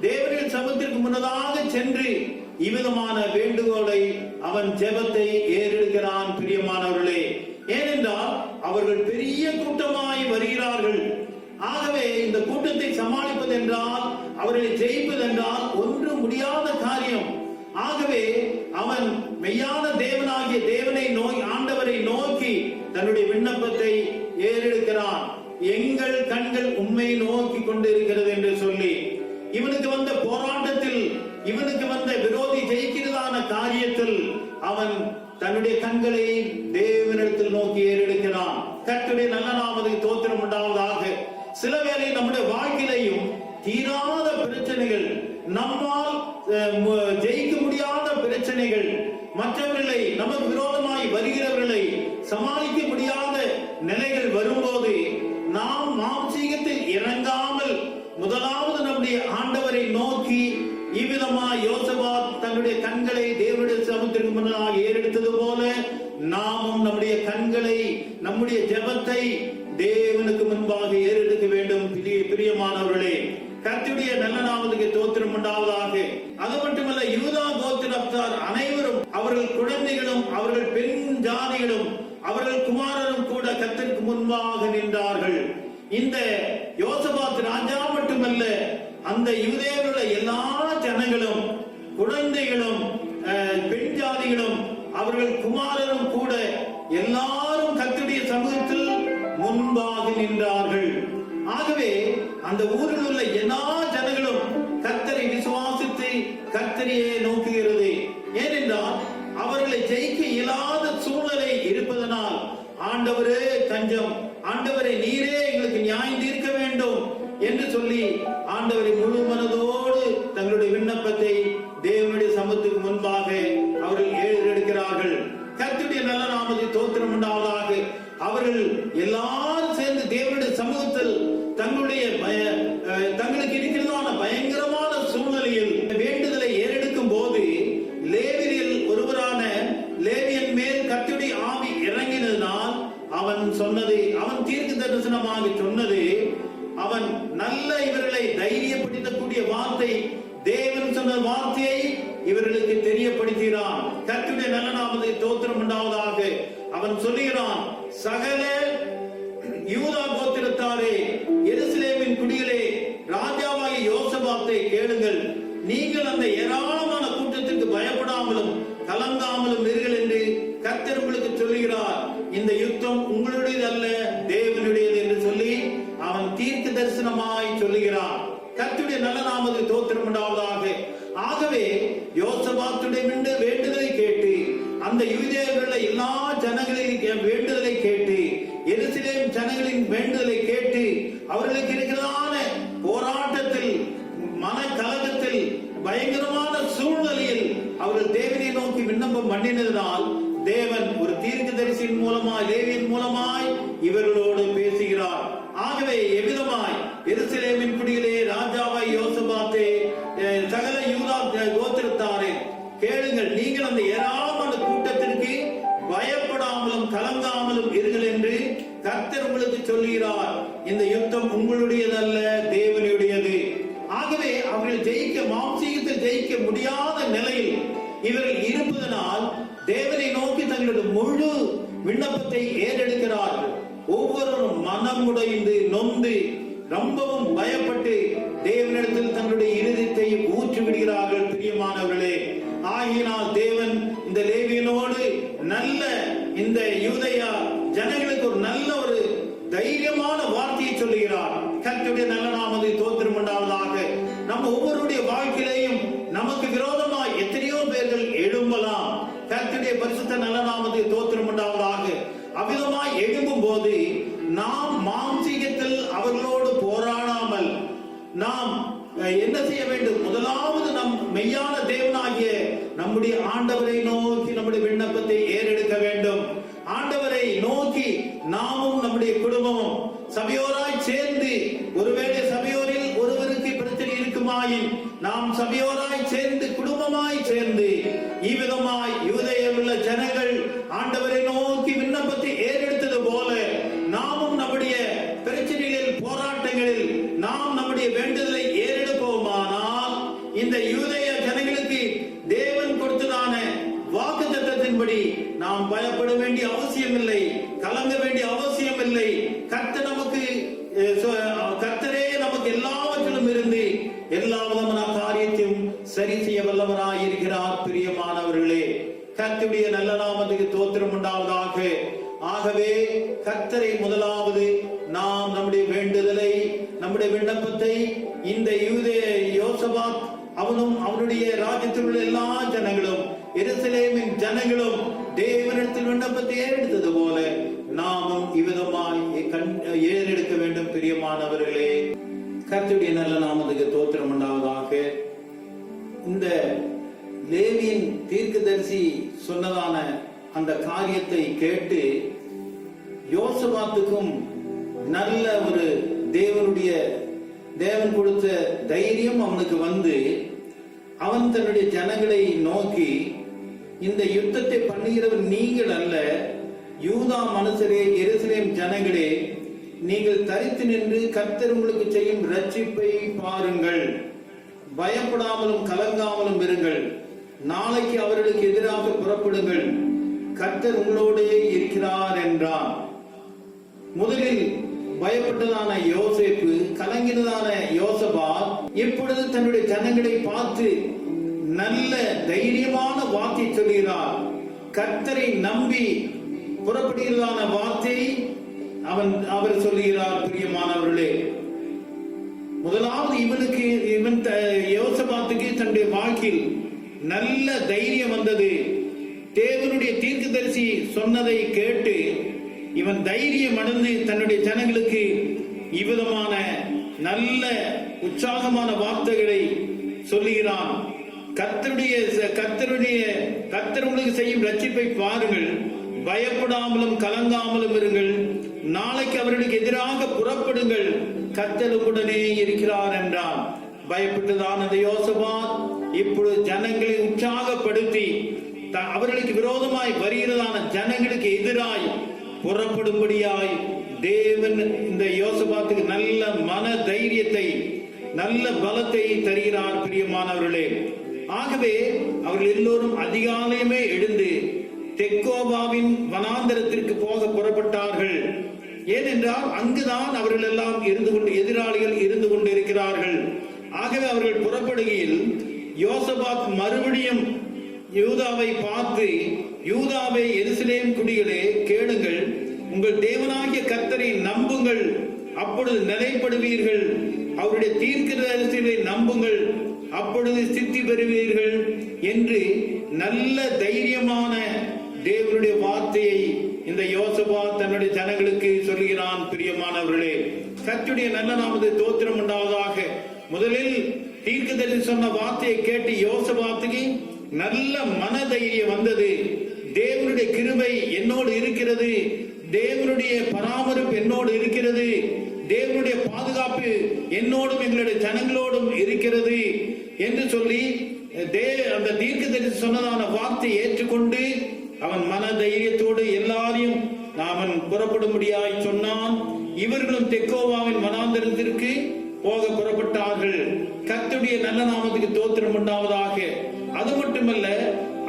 தேவனின் சமூகத்திற்கு முன்னதாக சென்று இவ்விதமான வேண்டுகோளை அவன் ஜெபத்தை ஏறெடுக்கிறான். பிரியமானவர்களே, ஏனென்றால் அவர்கள் பெரிய கூட்டமாய் வருகிறார்கள். ஆகவே இந்த கூட்டத்தை சமாளிப்பது என்றால், அவர்களை ஜெயிப்பது என்றால் ஒன்று முடியாத காரியம். ஆகவே அவன் மெய்யான தேவனாகிய தேவனை ஆண்டவரை நோக்கி தன்னுடைய விண்ணப்பத்தை ஏறெடுக்கிறான். எங்கள் கண்கள் உம்மை நோக்கி கொண்டு இருக்கிறது என்று சொல்லி, இவனுக்கு வந்த போராட்டத்தில், இவனுக்கு வந்த விரோதி ஜெயிக்கிறதான காரியத்தில் அவன் தன்னுடைய கண்களை தேவனிடத்தில் நோக்கி ஏறெடுக்கிறான். கர்த்தருடைய நல்ல நாமத்துக்கு தோத்திரம் உண்டாவதாக. சில வேளை நம்முடைய வாழ்க்கையிலையும் தீராத பிரச்சனைகள், நம்மால் ஜெயிக்க முடியாத பிரச்சனைகள், மற்றவர்களை நமக்கு விரோதமாய் வருகிறவர்களை சமாளிக்க முடியாத நிலைகள் வரும்போது நாம் மாம்சீகத்தில் இறங்காமல் முதலாவது நம்முடைய ஆண்டவரை நோக்கி இவ்விதமாய் யோசபாத் தன்னுடைய கண்களை தேவனுடைய சமூகத்திற்கு முன்னாக ஏறெடுத்தது போல நாமும் நம்முடைய கண்களை, நம்முடைய ஜெபத்தை தேவனுக்கு முன்பாக ஏறெடுக்க வேண்டும். பிரியமானவர்களே, கர்த்தருடைய நல்ல நாமத்துக்கு தோத்திரம் உண்டாவதாக. அது மட்டுமல்ல, யூதா கோத்திரத்தார் அனைவரும், அவர்கள் குழந்தைகளும், அவர்கள் பெண் ஜாதிகளும், அவர்கள் குமாரரும் கூட கர்த்தருக்கு முன்பாக நின்றார்கள். இந்த யோசபாத் ராஜா மட்டுமல்ல, அந்த யூதேயருள்ள எல்லா ஜனங்களும், குழந்தைகளும், பெண் ஜாதிகளும், அவர்கள் குமாரரும் கூட எல்லாரும் கர்த்தருடைய சமூகத்தில் முன்பாக நின்றார்கள். ஆகவே அந்த ஊரில் உள்ள எல்லா ஜனங்களும் கர்த்தரை விசுவாசித்து கர்த்தரையே நோக்குகிறது. ஏனென்றால் அவர்களை ஜெயிக்க இயலாத சூழ்நிலை இருப்பதனால், ஆண்டவரே தஞ்சம், ஆண்டவரை நீரே எங்களுக்கு நியாயம் தீர்க்க வேண்டும் என்று சொல்லி ஆண்டவரை முழு மனதோடு தங்களுடைய விண்ணப்பத்தை தேவனுடைய சமூகத்துக்கு முன்பாக அவர்கள் ஏறெடுக்கிறார்கள். கர்த்தருடைய நல்ல நாமத்தை தோத்திரம் உண்டாவதாக. அவர்கள் எல்லாரும் சேர்ந்து தேவனுடைய சமூகத்தில் தங்களுக்கு இருக்கிறதான பயங்கரமான சூழ்நிலையில் வேண்டுதலை ஏறெடுக்கும் போது லேவியரில் ஒருவரான லேவியன் மேல் கர்த்தருடைய ஆவி இறங்கினதினால் அவன் சொன்னது, அவன் தீர்க்க தரிசனமாக சொன்னது, அவன் நல்ல இவர்களை தைரியப்படுத்தக்கூடிய வார்த்தை, தேவன் சொன்ன வார்த்தையை இவர்களுக்கு தெரியப்படுத்துகிறான். கர்த்தருடைய நல்ல நாமத்தை தோத்திரம் உண்டாவதாக. அவன் சொல்லுகிறான், சகல யூதா கோத்திரத்தாரே, எருசலேமின் குடிகளே, ராஜாவாகிய யோசபாத்தை கேளுங்கள். நீங்கள் அந்த ஏராளமான கூட்டத்திற்கு பயப்படாமலும் கலங்காமலும் இருங்கள் என்று கர்த்தர் உங்களுக்கு சொல்லுகிறார். இந்த யுத்தம் உங்களுடையது அல்ல, தேவனுடையது என்று சொல்லி அவன் தீர்க்க தரிசனமாய் சொல்லுகிறான். கர்த்தருடைய நல்ல நாமத்தை தோத்திரம் உண்டாவதாக. ஆகவே யோசபாத்துடைய வேண்டுதலை கேட்டு, அந்த யூதேயர்களுள்ள எல்லா ஜனங்களின் வேண்டுதலை கேட்டு, எருசலேம் ஜனங்களின் வேண்டுதலை கேட்டு, அவர்களுக்கு இருக்கிறதான போராட்டத்தில், மன கலகத்தில், பயங்கரமான சூழ்நிலையில் அவர்கள் தேவனை நோக்கி விண்ணப்பம் பண்ணினதால் தேவன் ஒரு தீர்க்கதரிசியின் மூலமாய், லேவியின் மூலமாய் இவர்களோடு பேசுகிறார். ஆகவே எவ்விதமாய் எருசலேமின் குடியிலே ராஜாவாய் யோசபாத்தே, சகல யூதா கோத்திரத்தாரே கேளுங்கள், நீங்கள் அந்த ஏராளமான கூட்டத்திற்கு பயப்படாமலும் கலங்காமலும் இருங்கள் என்று கர்த்தர் உங்களுக்கு சொல்லுகிறார். இந்த யுத்தம் உங்களுடையதல்ல, தேவனுடையது. ஆகவே அவர்கள் மாம்சீகத்தில் ஜெயிக்க முடியாத நிலையில் இவர்கள் இருப்பதனால் தேவனை நோக்கி தங்களுடைய முழு விண்ணப்பத்தை ஏறெடுக்கிறார்கள். ஒவ்வொருவரும் மனம் உடைந்து நொந்து ரொம்பவும் பயப்பட்டு தேவனிடத்தில் தங்களுடைய இருதயத்தை ஊற்றி விடுகிறார்கள். பிரியமானவர்களே, ஆகினால் தேவன் இந்த லேவியனோடு நல்ல இந்த யூதேயா ஜனங்களுக்கு ஒரு நல்ல ஒரு தைரியமான வார்த்தையை சொல்லுகிறார். கர்த்தருடைய நல்ல நாமத்தை தோத்திரம் உண்டாவதாக. நம்ம ஒவ்வொருடைய வாழ்க்கையிலையும் நமக்கு விரோதமாய் எத்தனையோ பேர்கள் எழும்பலாம். கர்த்தருடைய பரிசுத்த நல்ல நாமத்தை தோத்திரம் உண்டாவதாக. அவ்விதமாய் எழும்பும் போது நாம் மாம்சீகத்தில் அவர்களோடு போராடாமல் நாம் என்ன செய்ய வேண்டும்? முதலாவது நம் மெய்யான தேவனாகிய நம்முடைய ஆண்டவரை நோக்கி நம்முடைய விண்ணப்பத்தை ஏறெடுக்க வேண்டும். ஆண்டவரை நோக்கி நாமும் நம்முடைய குடும்பமும் சபையோராய் சேர்ந்து, ஒருவேளை சபையோரில் ஒருவருக்கு பிரச்சனை இருக்குமாயின் நாம் சபையோராய் சேர்ந்து, குடும்பமாய் சேர்ந்து, இவ்விதமாய் யூதேயர் உள்ள ஜனங்கள் ஆண்டவரை நோக்கி விண்ணப்பத்தை ஏறெடுத்தது போல நாமும் நம்முடைய பிரச்சனைகளில், போராட்டங்களில் நாம் நம்முடைய வேண்டுதலை ஏறெடுப்போமானால் இந்த யூதேய ஜனங்களுக்கு தேவன் கொடுத்ததான வாக்குத்தத்தத்தின்படி நாம் பயப்பட வேண்டிய அவசியம் இல்லை, கலங்க வேண்டிய அவசியம் இல்லை. கர்த்தரே நமக்கு எல்லாவற்றிலும் இருந்து எல்லா விதமான காரியத்தையும் சரி செய்ய வல்லவராய் இருக்கிறார். பிரியமானவர்களே, கர்த்தருடைய நல்ல நாமத்துக்கு தோத்திரம் உண்டாவதாக. ஆகவே கர்த்தரை முதலாவது நாம் நம்முடைய வேண்டுதலை, நம்முடைய விண்ணப்பத்தை இந்த யோசபாத் அவனும் அவனுடைய ராஜ்யத்தில் உள்ள எல்லா ஜனங்களும் எருசலேமின் ஜனங்களும் தேவனிடத்தில் விண்ணப்பத்தை ஏறெடுத்தது போல நாமும் இவ்விதமாய் ஏறெடுக்க வேண்டும். பிரியமானவர்களே, கர்த்தருடைய நல்ல நாமத்துக்கு தோத்திரம் உண்டாவதாக. இந்த லேவியின் தீர்க்கதரிசி சொன்னதான அந்த காரியத்தை கேட்டு யோசபாத்துக்கும் நல்ல ஒரு தேவன் கொடுத்த தைரியம் அவனுக்கு வந்து, அவன் தன்னுடைய ஜனங்களை நோக்கி, இந்த யுத்தத்தை பண்ணுகிறவர் நீங்கள் அல்ல, யூதா மனுஷரே, எருசலேம் ஜனங்களே, நீங்கள் தரித்து நின்று கர்த்தர் உங்களுக்கு செய்யும் ரட்சிப்பை பாருங்கள். பயப்படாமலும் கலங்காமலும் இருங்கள். நாளைக்கு அவர்களுக்கு எதிராக புறப்படுங்கள். கர்த்தர் உங்களோடே இருக்கிறார் என்றார். முதலில் பயப்பட்டதான யோசேப்பு, கலங்கினதான யோசபாத் இப்பொழுது தன்னுடைய ஜனங்களை பார்த்து நல்ல தைரியமான வார்த்தை சொல்கிறார். கர்த்தரை நம்பி புறப்படுகிறதான வார்த்தை அவர் சொல்லுகிறார். பிரியமானவர்களே, முதலாவது இவன் யோசபாத்துக்கு தன்னுடைய வாழ்க்கையில் நல்ல தைரியம் வந்தது. தேவனுடைய தீர்க்கதரிசி சொன்னதை கேட்டு இவன் தைரியம் அடைந்து தன்னுடைய ஜனங்களுக்கு இவ்விதமான நல்ல உற்சாகமான வார்த்தைகளை சொல்லுகிறான். கர்த்தர் உங்களுக்கு செய்யும் ரட்சிப்பை பாருங்கள். பயப்படாமலும் கலங்காமலும் இருங்கள். நாளைக்கு அவர்களுக்கு எதிராக புறப்படுங்கள். கர்த்தர் உடனே இருக்கிறார் என்றான். பயப்பட்டதான அந்த யோசபாத் இப்பொழுது ஜனங்களை உற்சாகப்படுத்தி அவர்களுக்கு விரோதமாய் வருகிறதான ஜனங்களுக்கு எதிராய் புறப்படும்படியாய் தேவன் இந்த யோசபாத்துக்கு நல்ல மன தைரியத்தை, நல்ல பலத்தை தருகிறார். பிரியமானவர்களே, ஆகவே அவர்கள் எல்லோரும் அதிகாலையுமே எழுந்து தெக்கோவாவின் வனாந்தரத்திற்கு போக புறப்பட்டார்கள். ஏனென்றால் அங்குதான் அவர்கள் எல்லாம் எதிராளிகள் இருந்து கொண்டிருக்கிறார்கள். ஆகவே அவர்கள் புறப்படுகையில் யோசபாத் மறுபடியும் யூதாவை பார்த்து, யூதாவே, எருசலேம் குடிகளே, கேளுங்கள், உங்கள் தேவனாகிய கர்த்தரை நம்புங்கள், அப்பொழுது நிலைப்படுவீர்கள். அவருடைய தீர்க்கதரிசிகளை நம்புங்கள், அப்பொழுது சித்தி பெறுவீர்கள் என்று நல்ல தைரியமான தேவனுடைய வார்த்தையை இந்த யோசபாத் தன்னுடைய ஜனங்களுக்கு சொல்கிறான். பிரியமானவர்களே, கர்த்தருடைய நல்ல நாமத்தை தோத்திரம் உண்டாவதாக. முதலில் தீர்க்கதரிசி சொன்ன வார்த்தையை கேட்டு யோசபாத்துக்கு நல்ல மனதைரியம் வந்தது. தேவனுடைய கிருபை என்னோடு இருக்கிறது, தேவனுடைய பராமரிப்பு என்னோடு இருக்கிறது, தேவனுடைய பாதுகாப்பு என்னோடும் எங்களுடைய ஜனங்களோடும் இருக்கிறது என்று சொல்லி அந்த தீர்க்கதரிசி சொன்னதான வார்த்தையை ஏற்றுக்கொண்டு அவன் மன தைரியத்தோடு எல்லாரையும் அவன் புறப்படும்படியாய் சொன்னான். இவர்களும் தெக்கோவாவின் வனாந்தரத்திற்கு போக புறப்பட்டார்கள். கர்த்தருடைய நல்ல நாமத்துக்கு தோத்திரம் உண்டாவதாக. அது மட்டுமல்ல,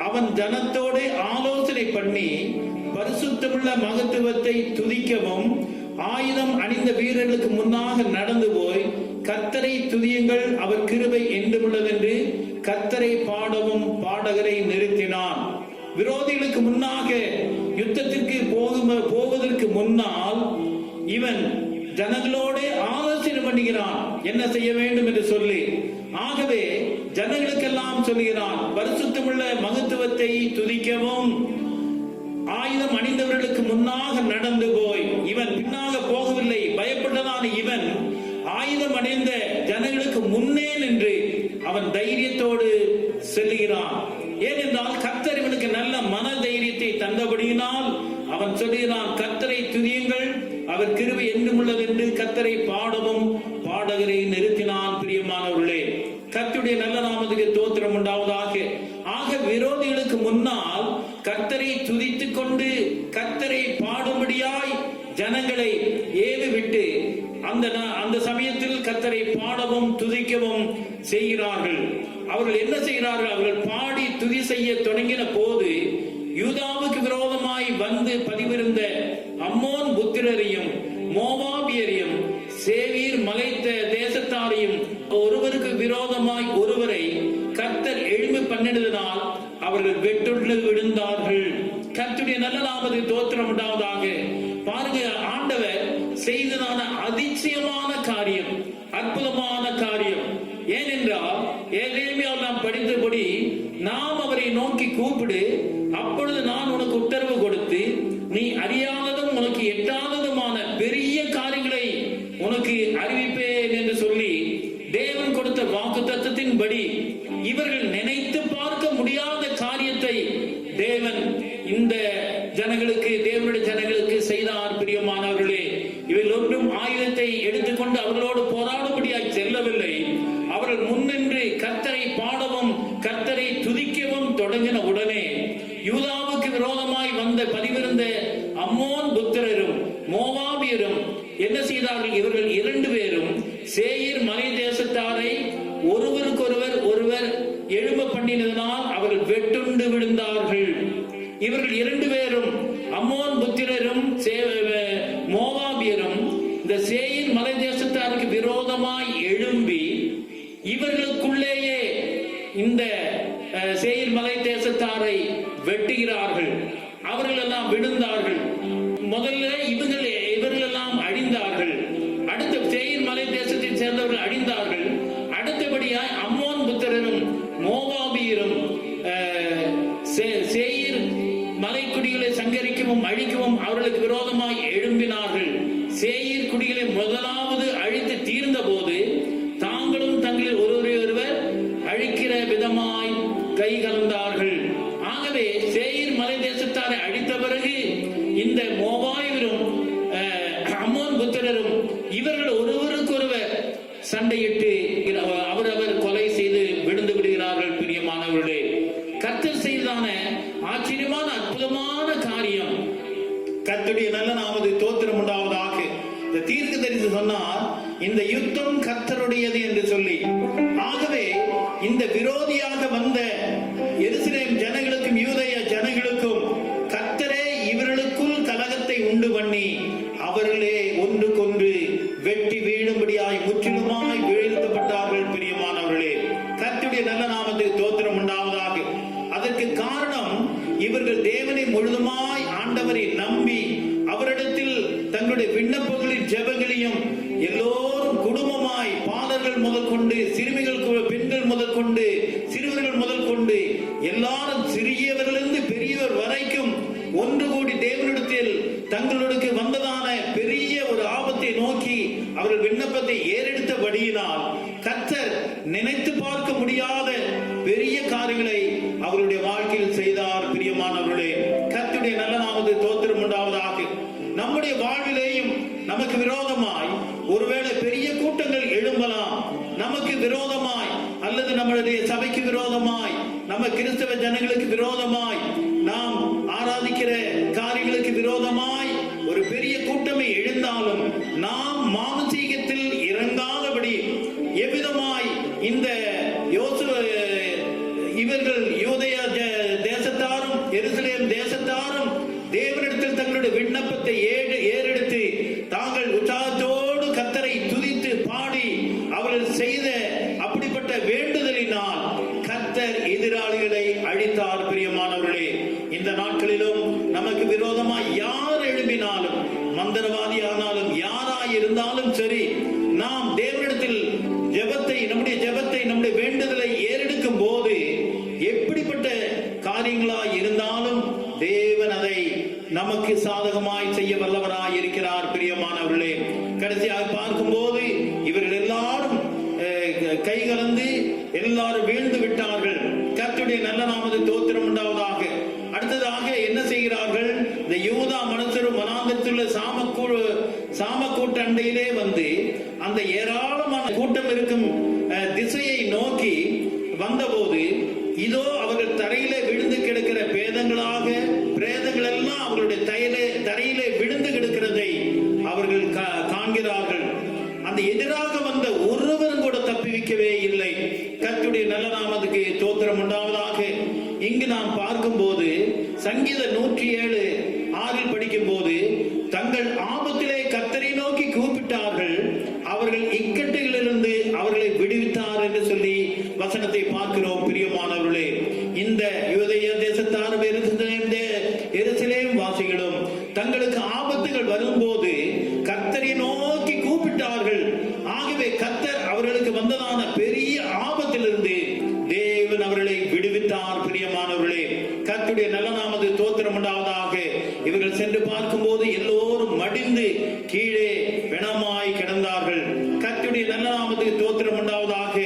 அவன் ஜனத்தோடு ஆலோசனை பண்ணி பரிசுத்தமுள்ள மகத்துவத்தை துதிக்கவும் ஆயுதம் அணிந்த வீரர்களுக்கு முன்னாக நடந்து போய் கர்த்தரை துதியுங்கள், அவர் கிருபை என்றுள்ளதென்று கர்த்தரை பாடவும் பாடகரை நிறுத்தினான். விரோதிகளுக்கு முன்னாக யுத்தத்திற்கு போவதற்கு முன்னால் இவன் ஜனங்களோடு ஆலோசனை பண்ணுகிறான், என்ன செய்ய வேண்டும் என்று சொல்லி. ஆகவே ஜனங்களுக்கெல்லாம் சொல்லுகிறான், பரிசுத்தமுள்ள மகத்துவத்தை துதிக்கவும் ஆயுதம் அணிந்தவர்களுக்கு முன்னாக நடந்து போய். இவன் பின்னாக போகவில்லை. பயப்பட்டதான இவன் ஆயுதம் அணிந்த ஜனங்களுக்கு முன்னே நின்று அவன் தைரியத்தோடு செல்லுகிறான். ஏனென்றால் கர்த்தர் இவனுக்கு நல்ல மன தைரியத்தை தந்தபடியினால் அவன் சொல்லுகிறான், கர்த்தரை துதியுங்கள், அவர் கிருபை என்றும் உள்ளது என்று கர்த்தரை பாடவும் பாடகரை நிறுத்தினான். பிரியமானவர்களே, கர்த்தருடைய நல்ல நாமத்துக்கு தோத்திரம் உண்டாவதாக. ஆக விரோதிகளுக்கு முன்னால் கர்த்தரை துதித்துக் கொண்டு கர்த்தரை பாடும்படியாய் ஜனங்களை ஏவி விட்டு அந்த சமயத்தில் கர்த்தரை பாடவும் துதிக்கவும் செய்கிறார்கள். அவர்கள் என்ன செய்கிறார்கள்? அவர்கள் பாடி துதி செய்ய தொடங்கின போது யூதாவுக்கு விரோதமாய் வந்து பதிவிருந்த அம்மோன் புத்திரரையும் மோவாபியரையும் சேவீர் மலைத்த தேசத்தாரையும் ஒருவருக்கு விரோதமாய் ஒருவரை கர்த்தர் எழும்பி பண்ணினதினால் அவர்கள் வெட்டுண்டு விழுந்தார்கள். கர்த்தருடைய நல்ல நாமத்தை தோத்திரம் உண்டாவதாக. பாருங்க, ஆண்டவர் செய்ததான அதிசயமான காரியம், அற்புதமான காரியம். ஏனென்றால் எரேமியாவில் நாம் படித்தபடி நாம் அவரை நோக்கி கூப்பிடு, அப்பொழுது நான் உனக்கு உத்தரவு கொடுத்து நீ அறியாததும் உனக்கு எட்டாததுமான பெரிய காரியங்களை உனக்கு அறிவிப்பேன் என்று சொல்லி தேவன் கொடுத்த வாக்குத்தத்தத்தின்படி இவர்கள் நினைத்து பார்க்க முடியாத காரியத்தை தேவன் இந்த ஜனங்களுக்கு, தேவனுடைய ஜனங்களுக்கு செய்தார். பிரியமானவர்களே, இவர்கள் ஒன்றும் ஆயுதத்தை எடுத்துக்கொண்டு அவர்களோடு போராடும்படியாய் செல்லவில்லை. அவர்கள் முன்னின்று கர்த்தரை பாடவும் கர்த்தரை துதிக்கவும் தொடங்கின உடனே யூதாவுக்கு விரோதமாய் வந்த பதிவிருந்த அம்மோன் புத்திரரும் மோவாபியரும் என்ன செய்தார்கள்? இவர்கள் 2 பேரும் சேயீர் மலை தேசத்தாரை ஒருவர் எழும்ப பண்ணினதனால் அவர்கள் வெட்டுண்டு விழுந்தார்கள். இவர்கள் 2 பேரும், அம்மோன் புத்திரரும் மோவாபியரும், இந்த சேயீர் மலை தேசத்தாருக்கு விரோதமாய் எழும்பி இவர்களுக்குள்ளேயே இந்த சேயீர் மலை தேசத்தாரை வெட்டுகிறார்கள். அவர்கள் எல்லாம் விழுந்தார்கள். முதல்ல இவர்கள் எல்லாம் அழிந்தார்கள். அடுத்த சேயீர் மலை தேசத்தை சேர்ந்தவர்கள் அழிந்தார்கள். அடுத்தபடியாய் அம்மோன் புத்திரரும் மோவாபியரும் சேயீர் மலைக்குடிகளை சங்கரிக்கவும் அழிக்கவும் அவர்களுக்கு விரோதமாய் எழும்பினார்கள். சேயீர் குடிகளை முதலாவது அழித்து தீர்ந்த போது தாங்களும் தங்களில் ஒருவர் அழிக்கிற விதமாய் கை கலந்தார்கள். ஆகவே சேயீர் மலை தேசத்தாரை அழித்த பிறகு இந்த மோவாபியரும் அம்மோன் புத்திரரும் இவர்கள் ஒருவருக்கொருவர் சண்டையிட்டு அவரவர் கொலை செய்து விழுந்து விடுகிறார்கள். பிரியமானவர்களே, கர்த்தர் செய்ததான ஆச்சரியமான அற்புதமான காரியம். கர்த்தருடைய நல்ல நாமத்தை தோத்திரம் உண்டாவதாக. இந்த தீர்க்கதரிசி சொன்னார், இந்த யுத்தம் கர்த்தருடையது என்று சொல்லி. ஆகவே இந்த விரோதியாக வந்த எருசலேம் ஜனங்களுக்கும் யூதேய ஜனங்களுக்கும் கர்த்தரே இவர்களுக்குள் கலகத்தை உண்டு பண்ணி அவர்களே ஒன்றுக்கொன்று வெட்டி வீழும்படியாய் முற்றிலுமாய் வீழ்த்தப்பட்டார்கள். பிரியமானவர்களே, கர்த்தருடைய நல்ல நாமத்தை தோத்திரம் உண்டாவதாக. அதற்கு காரணம், இவர்கள் தேவனை முழுதுமாய் ஆண்டவரை நம்பி அவரிடத்தில் தங்களுடைய விண்ணப்பங்களின் ஜெபங்களையும் எல்லோரும் குடும்பமாய் பாதர்கள் முதல் கொண்டு சிறுமிகள் பெண்கள் முதல் கொண்டு சிறுவர்கள் முதல் கொண்டு எல்லாரும் சிறியவர்களிருந்து பெரியவர் வரைக்கும் ஒன்று கூடி தேவனிடத்தில் தங்களுக்கு வந்ததான பெரிய ஒரு ஆபத்தை நோக்கி அவர்கள் விண்ணப்பத்தை ஏறெடுத்தபடியினால் கர்த்தர் நினைத்து பார்க்க முடியாத பெரிய காரியங்களை அவருடைய வாழ்க்கையில் செய்தார். பிரியமானவர்களே, கர்த்தருடைய நல்ல நாமத்தை தோத்திரம் உண்டாவதாக. நம்முடைய வாழ்விலேயும் நமக்கு விரோதமாய் ஒருவேளை பெரிய கூட்டங்கள் எழும்பலாம். நமக்கு விரோதமாய் அல்லது நம்மளுடைய சபைக்கு விரோதமாய், நம்ம கிறிஸ்தவ ஜனங்களுக்கு விரோதமாய், நாம் ஆராதிக்கிற காரியங்களுக்கு விரோதமாய் ஒரு பெரிய கூட்டமே எழுந்தாலும் நாம் மானசீகத்தில் இறங்காதபடி எவ்விதமாய் இந்த இவர்கள் யூதேய தேசத்தாரும் எருசலேம் தேசத்தாரும் தேவனிடத்தில் தங்களுடைய விண்ணப்பத்தை ஏறெடுத்து தாங்கள் உற்சாகத்தோடு கர்த்தரை துதித்து பாடி அவர்கள் செய்த அப்படிப்பட்ட வேண்டுதலினால் கர்த்தர் எதிராளிகளை அழித்தார். பிரியமானவர்களே, இந்த நாட்களிலும் நமக்கு விரோதமாய் யார் எழும்பினாலும், மந்திரவாதி ஆனாலும் யாராய் இருந்தாலும் சரி, நாம் தேவனிடத்தில் நம்முடைய ஜெபத்தை நம்முடைய வேண்டுதலை ஏறெடுக்கும் போது எப்படிப்பட்ட காரியங்களாய் இருந்தாலும் தேவன் அதை நமக்கு சாதகமாய் செய்ய வல்லவராய் இருக்கிறார். பிரியமானவர்களே, கடைசியாக பார்க்கும்போது இவர்கள் எல்லாரும் கை கலந்து எல்லாரும் வீழ்ந்து விட்டார்கள். கர்த்தருடைய நல்ல நாமத்தை தோத்திரம் உண்டாவதாக. அடுத்ததாக என்ன செய்கிறார்கள்? இந்த யூதா மனுஷரும் வனாந்தரத்தில் சாமக்கூட்ட அண்டையிலே வந்து அந்த ஏராளமான கூட்டம் இருக்கும் திசையை நோக்கி வந்தபோது இதோ அவர்கள் தரையிலே விழுந்து கிடக்கிற பிரேதங்கள் எல்லாம் அவர்களுடைய தரையிலே விழுந்து கிடக்கிறதை அவர்கள் காண்கிறார்கள். அந்த எதிராக வந்த ஒருவரும் கூட தப்பிவிக்கவே இல்லை. கர்த்தருடைய நல்ல நாமத்துக்கு தோத்திரம் உண்டாவதாக. இங்கு நாம் பார்க்கும் போது சங்கீதம் 107:6 படிக்கும் போது தங்கள் ஆபத்திலே கர்த்தரை நோக்கி கூப்பிட்டார்கள், அவர்கள் இக்கட்டுகளிலிருந்து அவர்களை விடுவித்தார் என்று சொல்லி வசனத்தை பார்க்கிறோம். பிரியமானவர்களே, இந்த யூதேய தேசத்தாரும் எருசலேம் வாசிகளும் தங்களுக்கு ஆபத்துகள் வரும்போது கர்த்தரை நோக்கி கூப்பிட்டார்கள். ஆகவே கர்த்தர் அவர்களுக்கு வந்ததான பெரிய ஆபத்திலிருந்து தேவன் அவர்களை விடுவித்தார். பிரியமானவர்களே, அவர்கள் சென்று பார்க்கும்போது எல்லோரும் மடிந்து கீழே பிணமாய் கிடந்தார்கள். கர்த்தருடைய நல்ல நாமத்துக்கு தோத்திரம் உண்டாவதாக.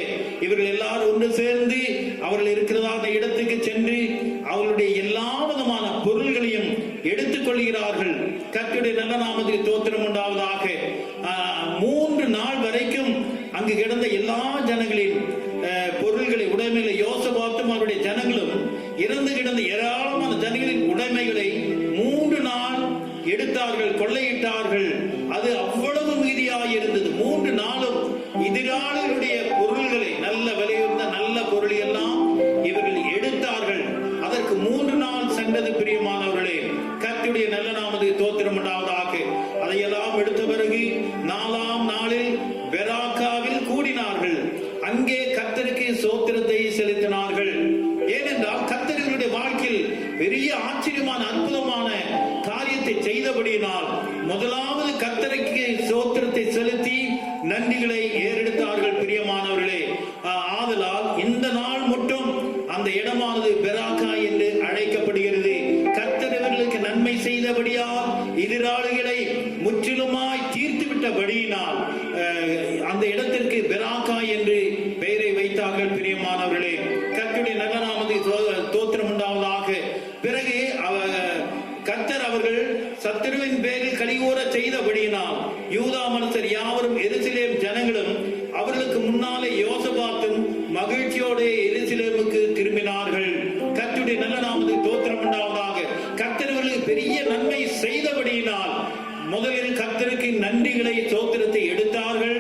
இவர்கள் எல்லாரும் ஒன்று சேர்ந்து அவர்கள் இருக்கிறதான இடத்துக்கு சென்று அவர்களுடைய எல்லா விதமான பொருள்களையும் எடுத்துக் கொள்கிறார்கள். கர்த்தருடைய நல்ல நாமத்துக்கு தோத்திரம் உண்டாவதாக. 3 நாள் வரைக்கும் அங்கு கிடந்த எல்லா ஜனங்களின் பொருள்களை, உடைமைகளை, யோசபாத்தும் அவருடைய ஜனங்களும் இறந்து கிடந்த ஏராளமான ஜனங்களின் உடைமைகளை 3 நாள் எடுத்தார்கள், கொள்ளையிட்டார்கள். அது அவ்வளவு மீதியாய் இருந்தது. 3 நாளும் எதிராளிகளுடைய பொருள்களை, நல்ல விலையுள்ள நல்ல பொருள் எல்லாம் இவர்கள் எடுத்தார்கள். அதற்கு 3 நாள் சென்றது. பிரியமானவர்களே, கர்த்தருடைய நல்ல நாமத்துக்கு தோத்திரம் உண்டாவதாக. அதையெல்லாம் எடுத்த பிறகு 4ஆம் நாளில் பெராக்காவில் கூடினார்கள். அங்கே கர்த்தருக்கு ஸ்தோத்திரத்தை செலுத்தினார்கள். ஏனென்றால் கர்த்தர்களுடைய வாழ்க்கையில் பெரிய ஆச்சரியமான அற்புதமான காரியத்தை செய்தபடியினால் முதலாவது கர்த்தருக்கு ஸ்தோத்திரத்தை செலுத்தி நன்றிகளை ஏறெடுத்தார்கள். பிரியமானவர்களே, ஆதலால் இந்த நாள் மட்டும் அந்த இடமானது பெராக்கா என்று அழைக்கப்படுகிறது. கர்த்தர் இவர்களுக்கு நன்மை செய்தபடியால், எதிராளிகளை முற்றிலுமாய் தீர்த்து விட்டபடியினால் அந்த இடத்திற்கு பெராக்கா என்று பெயரை வைத்தார்கள். பிரியமானவர்களே, கர்த்தருடைய நல்ல நாமத்துக்கு தோத்திரம் உண்டாவதாக. பிறகு கர்த்தர் அவர்கள் சத்துருவின் பேரில் கலிகூற செய்தபடியினால் யூதா மனுஷர் யாவரும் எருசலேம் ஜனங்களும் அவர்களுக்கு முன்னாலே யோசபாத்தும் மகிழ்ச்சியோட எருசலேமுக்கு திரும்பினார்கள். கர்த்தருடைய நல்ல நாமத்துக்கு தோத்திரம் உண்டாவதாக. கர்த்தர் அவர்களுக்கு பெரிய நன்மை செய்தபடியினால் முதலில் கர்த்தருக்கு நன்றிகளை, ஸ்தோத்திரத்தை எடுத்தார்கள்.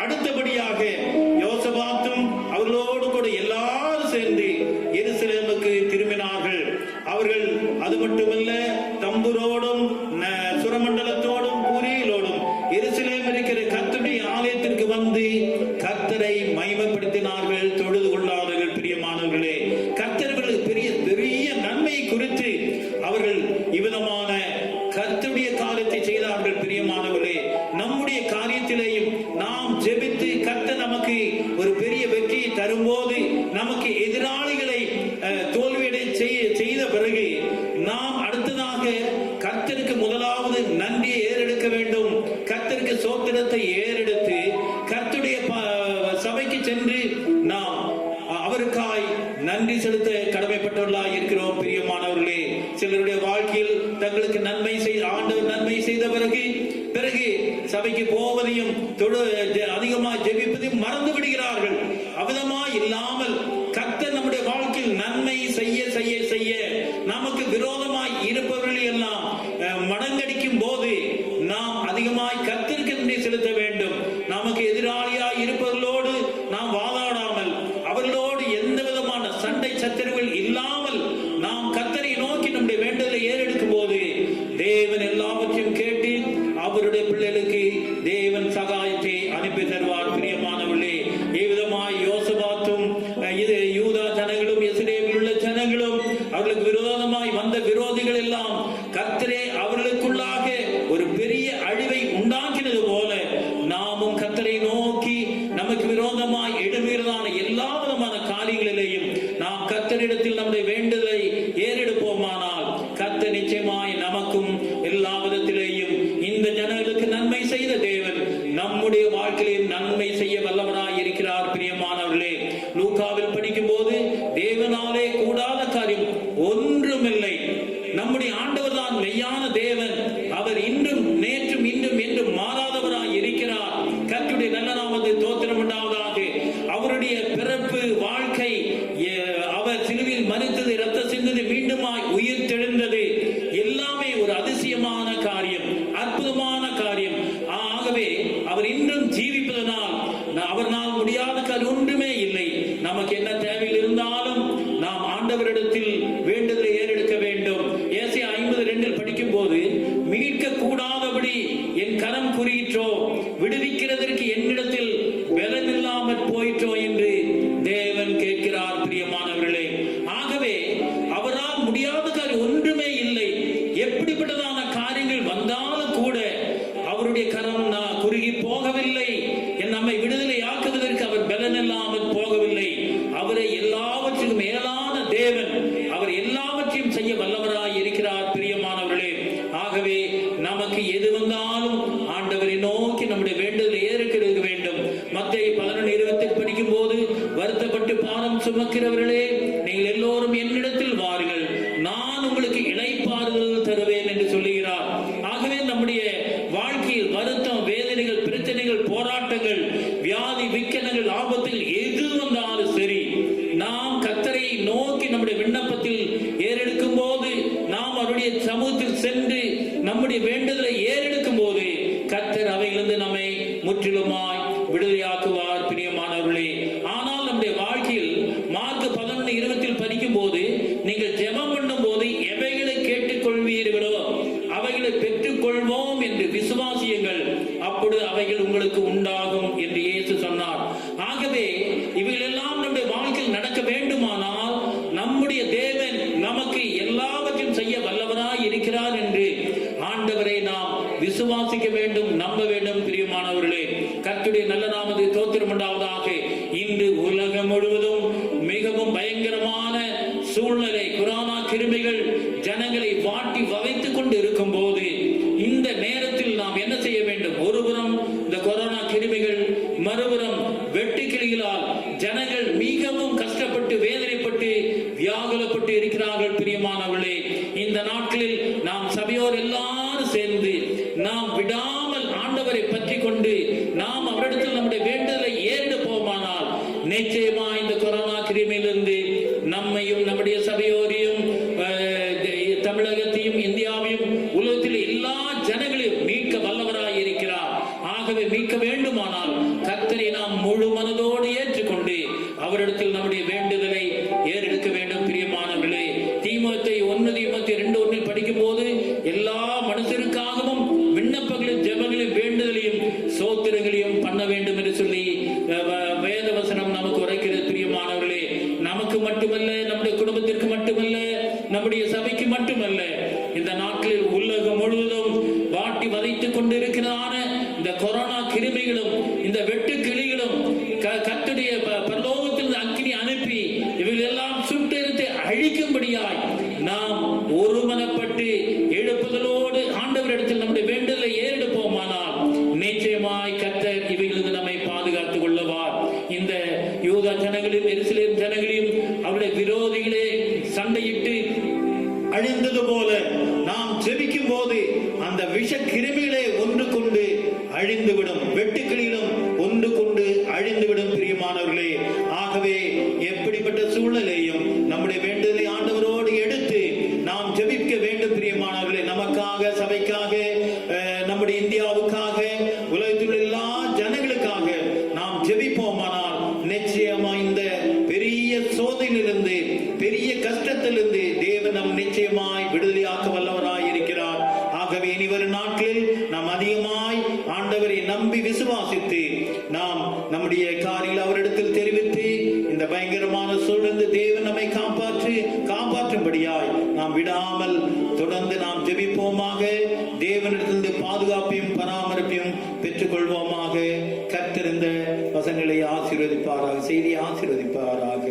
அடுத்தபடியாக யோசபாத்தும் அவர்களோடு கூட எல்லாரும் சேர்ந்து எருசலேமுக்கு திரும்பினார்கள். அவர்கள் அது மட்டுமல்ல, தம்புரோடும் சுரமண்டலத்தோடும் பூரியிலோடும் எருசலேம் இருக்கிற கர்த்தருடைய ஆலயத்திற்கு வந்து கர்த்தரை மகிமைப்படுத்தினார்கள், தொழுது கொண்டார்கள். பிரியமானவர்களே, கர்த்தர்களுக்கு பெரிய பெரிய நன்மை குறித்து அவர்கள் இவ்விதமான கர்த்தருடைய காரியத்தை செய்தார்கள். பிரியமானவர்களே, நம்முடைய காரியத்திலேயும் நாம் ஜெபித்து கர்த்தர் நமக்கு ஒரு பெரிய வெற்றியை தரும்போது, நமக்கு எதிராளிகளை தோல்வியடை செய்த பிறகு நாம் அடுத்ததாக கர்த்தருக்கு முதலாவது நன்றியை ஏறெடுக்க வேண்டும். கர்த்தருக்கு ஸ்தோத்திரத்தை ஏறெடுத்து கர்த்தருடைய சபைக்கு சென்று நாம் அவருக்காய் நன்றி செலுத்த கடமைப்பட்டவர்களாய் இருக்கிறோம். பிரியமானவர்களே, சிலருடைய வாழ்க்கையில் தங்களுக்கு நன்மை ஆண்டவர் நன்மை செய்த பிறகு சபைக்கு போவதையும் அதிகமாக ஜெபிப்பதையும் மறந்து விடுகிறார்கள். அவ்விதமாய் இல்லாமல் கர்த்தர் நம்முடைய வாழ்க்கையில் நன்மை செய்ய செய்ய செய்ய நமக்கு விரோதமாய் இருப்பவர்களை எல்லாம் மடங்கடிக்கும் போது நாம் அதிகமாய் கர்த்தருக்கு நன்றி செலுத்த வேண்டும். நமக்கு எதிராளியாய் இருப்பவர்களோடு நாம் வாதாடாமல், அவர்களோடு எந்த விதமான சண்டை சச்சரவுகள் இல்லாமல் நாம் கர்த்தரை நோக்கி நம்முடைய வேண்டுதலை ஏறெடுக்கும் போது தேவன் எல்லாவற்றையும் கேட்டு அவருடைய பிள்ளைகளுக்கு தேவன் சகாயத்தை அனுப்பி தருவார். பிரியமானவர்களே, இவ்விதமாய் யோசபாத்தும் யூதா ஜனங்களும் எருசலேமில் உள்ள ஜனங்களும் அவர்களுக்கு விரோதமாய் வந்த விரோதிகள் எல்லாம் கர்த்தரே அவர்களுக்குள்ளாக ஒரு பெரிய அழிவை உண்டாக்கினது போல நாமும் கர்த்தரை நோக்கி நமக்கு விரோதமாய் எழும்புகிறதான எல்லா விதமான காரியங்களிலேயும் நாம் கர்த்தரிடத்தில் நம்முடைய வேண்டுதலை ஏறெடுப்போமானால் கர்த்தர் நிச்சயமாய் நமக்கும் எல்லா விதத்திலேயும் இந்த ஜனங்களுக்கு நன்மை செய்த தேவன் நம்முடைய வாழ்க்கையிலும் நன்மை செய்ய வல்லவராய் இருக்கிறார். பிரியமானவர்களே, லூக்காவில் படிக்கும் போது தேவனாலே கூடாத காரியம் ஒன்றுமில்லை. நம்முடைய ஆண்டவர் தான் மெய்யான தேவன். அவர் இன்றும் நேற்றும் இன்றும் என்றும் மாறாதவராய் இருக்கிறார். கர்த்தருடைய நல்ல நாமத்துக்கு தோத்திரம் உண்டாவதாக. அவருடைய பிறப்பு, வாழ்க்கை, அவர் சிலுவையில் மரித்தது, இரத்த சிந்தது, மீண்டுமாய் உயிர் தெழுந்தது எல்லாமே ஒரு அதிசயமான காரியம், அற்புதமான காரியம். ஆகவே அவர் இன்றும் ஜீவிப்பதனால் அவர்னால் முடியாத காரியம் ஒன்றுமே இல்லை. நமக்கு என்ன தேவையில் இருந்தாலும் நாம் ஆண்டவரிடத்தில் வேண்டுதலை ஏறெடுக்க வேண்டும். ஏசாயா 50:2 படிக்கும் போது, மீட்க கூடாதபடி என் கரம் குறியிற்றோ, விடுவிக்கிறதற்கு என்னிடத்தில் பலனில்லாமற் போயிற்றோ என்று தேவன் கேட்கிறார். பிரியமானவர்களே, ஆகவே அவரால் முடியாத காரியம் ஒன்றுமே இல்லை. எப்படிப்பட்டதான காரியங்கள் வந்தாலும் கூட அவருடைய கரம் குறுகி போகவில்லை. நம்மை விடுதலை ஆக்குவதற்கு அவர் பலனில்லாமல் போகவில்லை. அவரை எல்லாவற்றுக்கும் மேலான தேவன். அவர் எல்லாவற்றையும் செய்ய வல்லவராய் இருக்கிறார். பிரியமானவர்களே, ஆக துன்பங்கள், வியாதி, விக்கனங்கள், ஆபத்தில் எது வந்தாலும் சரி, நாம் கர்த்தரை நோக்கி நம்முடைய விண்ணப்பத்தில் ஏறெடுக்கும் போது, நாம் அவருடைய சமூகத்தில் சென்று நம்முடைய வேண்டுதலை ஏறெடுக்கும் போது கர்த்தர் அவையிலிருந்து நம்மை முற்றிலுமாய் விடுதலையாக்குவார். பிரியமானவர்களே, ஆனால் நம்முடைய வாழ்க்கையில் மார்க் 11:20 படிக்கும் போது, நீங்கள் ஜெபம் பண்ணும் போது எவைகளை கேட்டுக்கொள்வீர்களோ அவைகளை பெற்றுக் கொள்வோம் என்று விசுவாசியுங்கள், அப்பொழுது அவைகள் உங்களுக்கு உண்டாகும் என்று இயேசு சொன்னார். ஆகவே இவைகளெல்லாம் நம்முடைய வாழ்க்கையில் நடக்க வேண்டுமானால் நம்முடைய தேவன் நமக்கு எல்லாவற்றையும் செய்ய வல்லவராய் இருக்கிறார் என்று ஆண்டவரை நாம் விசுவாசிக்க வேண்டும், நம்ப வேண்டும். பிரியமானவர்களே, கர்த்தருடைய நல்ல நாமத்துக்கு ஸ்தோத்திரம் உண்டாவதாக. இன்று உலகம் முழுவதும் மிகவும் பயங்கரமான சூழ்நிலை, கொரோனா கிருமிகள் ஜனங்களை வாட்டி வதைத்துக் கொண்டு இருக்கும் போது, இந்த நேரத்தில் நாம் என்ன செய்ய வேண்டும்? ஒருபுறம் இந்த கொரோனா கிருமிகள், மறுபுறம் வெட்டுக்கிளிகளால் ஜனங்கள் மிகவும் கஷ்டப்பட்டு வேதனைப்பட்டு வியாகுலப்பட்டு இருக்கிறார்கள். பிரியமானவர்களே, இந்த நாட்களில் நாம் சபையோர் எல்லாரும் சேர்ந்து நாம் விடாமல் ஆண்டவரை பற்றி கொண்டு நாம் அவரிடத்தில் நம்முடைய வேண்டுதலை ஏறிட போமானால் நிச்சயமா இந்த கொரோனா கிருமியிலிருந்து நம்மையும் நம்முடைய சபையோரையும் தமிழகத்தையும் இந்தியாவையும் உலகத்தில் எல்லா ஜனங்களையும் மீட்க வல்லவராய் இருக்கிறார். ஆகவே மீட்க வேண்டுமானால் கர்த்தரை நாம் முழு மனதோடு ஏற்றுக்கொண்டு அவரிடத்தில் நம்முடைய வேண்டுதலை ஏறெடுக்க வேண்டும். பிரியமானவர்களே, தீமோத்தேயு 1:2 படிக்கும் போது எல்லா மனுஷருக்காகவும் விண்ணப்பங்களையும் ஜெபங்களையும் வேண்டுதலையும் சோத்திரங்களையும் பண்ண வேண்டும் என்று சொல்லி வேத வசனம் நமக்கு உரைக்கிறது. பிரியமானவர்களே, நமக்கு மட்டுமல்ல, நம்முடைய குடும்பத்திற்கு மட்டுமல்ல, நம்முடைய சபைக்கு மட்டுமல்ல, இந்த நாட்களில் உலகம் முழுவதும் வாட்டி வதைத்துக் கொண்டிருக்கிறதான இந்த கொரோனா கிருமிகளும் இந்த வெட்டு கிளிகளும் கர்த்தருடைய பரலோகத்தில் அக்கினி அனுப்பி இவைகள் எல்லாம் சுட்டெரித்து அழிக்கும்படியாய் நாம் ஒருமனப்பட்டு எழுப்புதலோடு ஆண்டவரிடத்தில் நம்முடைய வேண்டுதலை ஏறெடுப்போமானால் நிச்சயமாய் கர்த்தர் இவைகளிலிருந்து நம்மை பாதுகாத்துக் கொள்ளுவார். இந்த யூதா ஜனங்களையும் எருசலேம் ஜனங்களையும் அவருடைய விரோதிகளே சண்டையிட்டு அழிந்தது போல நாம் ஜெபிக்கும் போது அந்த விஷ கிருமிகளே ஒன்று கொண்டு அழிந்துவிடும், வெட்டுக்கிளிகளும் ஒன்று கொண்டு அழிந்துவிடும். பிரியமானவர்களே, ஆகவே எப்படிப்பட்ட சூழ்நிலையும் நம்முடைய வேண்டுதலை ஆண்டவரோடு எடுத்து நாம் ஜெபிக்க வேண்டும். பிரியமானவர்களே, நமக்காக, சபைக்காக, நம்முடைய இந்தியாவுக்காக, உலகத்தில் எல்லா ஜனங்களுக்காக நாம் ஜெபிப்போமானால் நிச்சயமா இந்த பெரிய சோதனையிலிருந்து, பெரிய கஷ்டத்திலிருந்து தேவன் நம் நிச்சயமாய் விடுதலையாக்க வல்லவராய் இருக்கிறார். ஆகவே இனி வரும் நாட்களில் நாம் அதிகமாய் ஆண்டவரை நம்பி விசுவாசித்து நாம் நம்முடைய காரியங்கள் அவரிடத்தில் தெரிவித்து இந்த பயங்கரமான சூழ்நிலை தேவன் நம்மை காப்பாற்றும்படியாய் நாம் விடாமல் தொடர்ந்து நாம் ஜெபிப்போமாக. தேவனிடத்திலிருந்து பாதுகாப்பையும் பராமரிப்பையும் பெற்றுக் கொள்வோமாக. கர்த்தர் இந்த வசனங்களை ஆசீர்வதிப்பாராக, செய்தியை ஆசீர்வதிப்பாராக.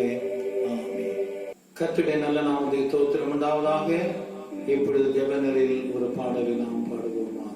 கர்த்தருடைய நல்ல நாமத்துக்கு ஸ்தோத்திரம் உண்டாவதாக. இப்பொழுது ஜெபநெறியில் ஒரு பாடலை நாம் பாடுவோமாக.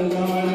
Hallelujah.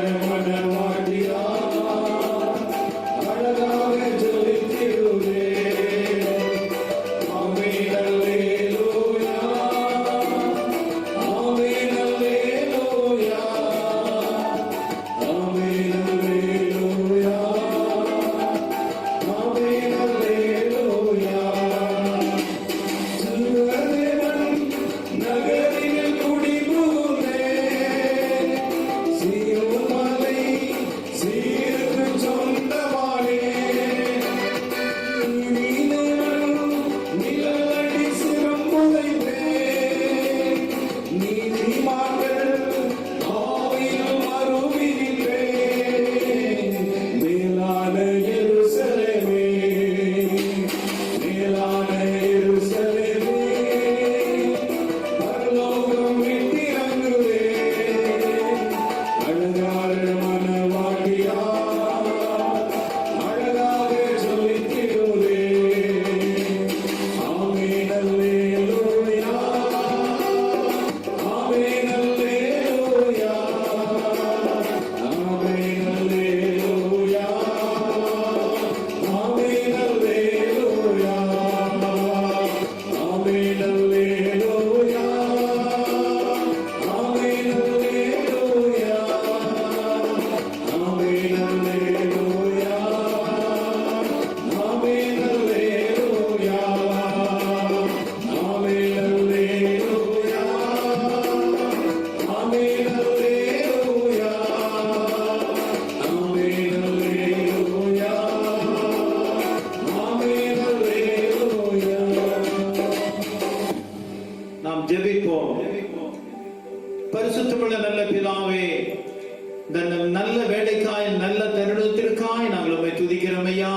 இந்த நல்ல வேலைக்காய் நல்ல தருணத்திற்காய் நாங்கள் உம்மை துதிக்கிறோம் ஐயா.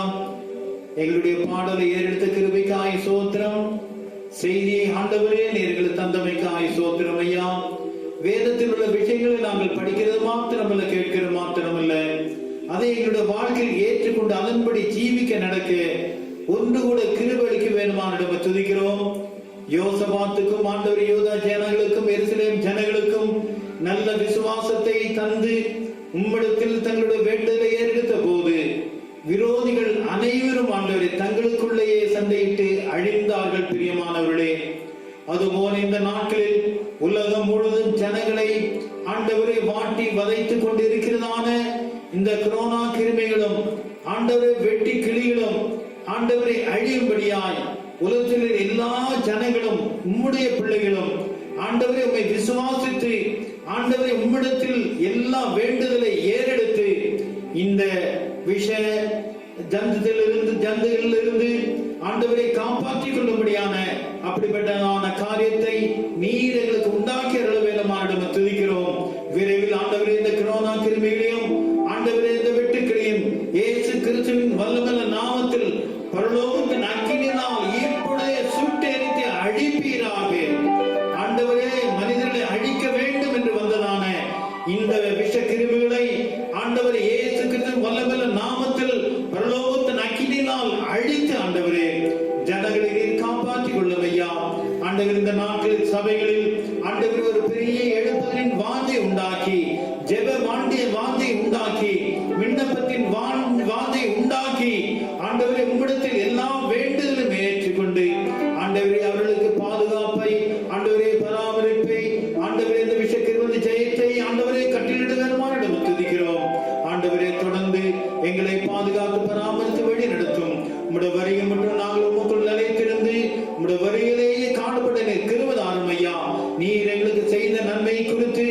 எங்களுடைய பாடலை ஏறெடுத்த கிருபைக்காய் சோத்திரம். செய்தியை ஆண்டவரே நீர்கள் தந்தமைக்காய் சோத்திரம் ஐயா. வேதத்தில் உள்ள விஷயங்களை நாங்கள் படிக்கிறது மாத்திரமல்ல, கேட்கிறது மாத்திரமல்ல, அதை எங்களுடைய வாழ்க்கையில் ஏற்றுக்கொண்டு அதன்படி ஜீவிக்க நடக்க ஒன்று கூட கிருபைக்கு வேணுமான நம்ம துதிக்கிறோம். யோசபாத்துக்கும் ஆண்டவர் யூதா ஜனங்களுக்கும் எருசலேம் ஜனங்களுக்கும் நல்ல விசுவாசத்தை தந்து உம்மிடத்தில் தங்களுடைய வேண்டுதலை ஏறெடுத்த போது விரோதிகள் அனைவரும் ஆண்டவரை தங்களுக்குள்ளேயே சண்டையிட்டு அழிந்தார்கள். பிரியமானவர்களே, அதுபோல இந்த நாட்களில் உலகம் முழுவதும் ஜனங்களை ஆண்டவரை வாட்டி வதைத்துக் கொண்டிருக்கிறதான இந்த கொரோனா கிருமிகளும் ஆண்டவரை வெட்டி கிளிகளும் ஆண்டவரை அழியும்படியாய் உலகத்தில் எல்லா ஜனங்களும் உம்முடைய பிள்ளைகளும் ஆண்டவரை உம்மை விசுவாசித்து ஆண்டவரை உம்மிடத்தில் எல்லா வேண்டுதலை ஏறெடுத்து இந்த விஷ ஜந்துகளிலிருந்து ஆண்டவரை காப்பாற்றிக் கொள்ளும்படியான அப்படிப்பட்டதான காரியத்தை நீர் எங்களுக்கு உண்டாக்கி அருளவேண்டுமாறு துதிக்கிறோம். விரைவில் ஆண்டவரே இந்த கொரோனா கிருமிகளையும் ஆண்டவரே இந்த வெட்டுக்களையும் இயேசு கிறிஸ்துவின் வல்லமையுள்ள நாமத்தில் பரலோகத்தின் அக்கினியினால் இப்பொழுதே சுட்டெரித்து அழிப்பீராக. ஆண்டவரே, மனிதர்களை அழிக்க வேண்டும் என்று வந்ததான இந்த விஷ கிருமிகளை ஆண்டவரே இயேசு கிறிஸ்துவின் வல்லமையுள்ள நாமத்தில் பரலோகத்தின் அக்கினியினால் அழித்து ஆண்டவரே ஜனங்களை நீர் காப்பாற்றிக் கொள்ளும் ஐயா. ஆண்டவர் இந்த நாட்களில் சபைகளில் ஆண்டவர் ஒரு பெரிய எழுப்புதலின் வாஞ்சை உண்டாக்கி, ஜெப வாஞ்சை உண்டாக்கி, விண்ணப்பத்தின் வாஞ்சை உண்டாக்கி ஆண்டவரை உம்மிடத்தில் எல்லா வேண்டுதலும் ஏற்றுக்கொண்டு ஆண்டவரே அவர்களுக்கு பாதுகாப்பை ஆண்டவரே பராமரிப்பை ஆண்டவரே இந்த விஷயத்திலிருந்து ஜெயத்தை ஆண்டவரே கட்டளிடுகிறமான துதிக்கிறோம். ஆண்டவரே தொடர்ந்து எங்களை பாதுகாத்து பராமரித்து வழி நடத்தும். உம்முடைய வருகை மட்டும் நாங்கள் உமக்குள் நிலைத்திருந்து உம்முடைய வருகையிலேயே காணப்பட நீர் கிருபைதாரும் ஐயா. நீர் எங்களுக்கு செய்த நன்மை குறித்து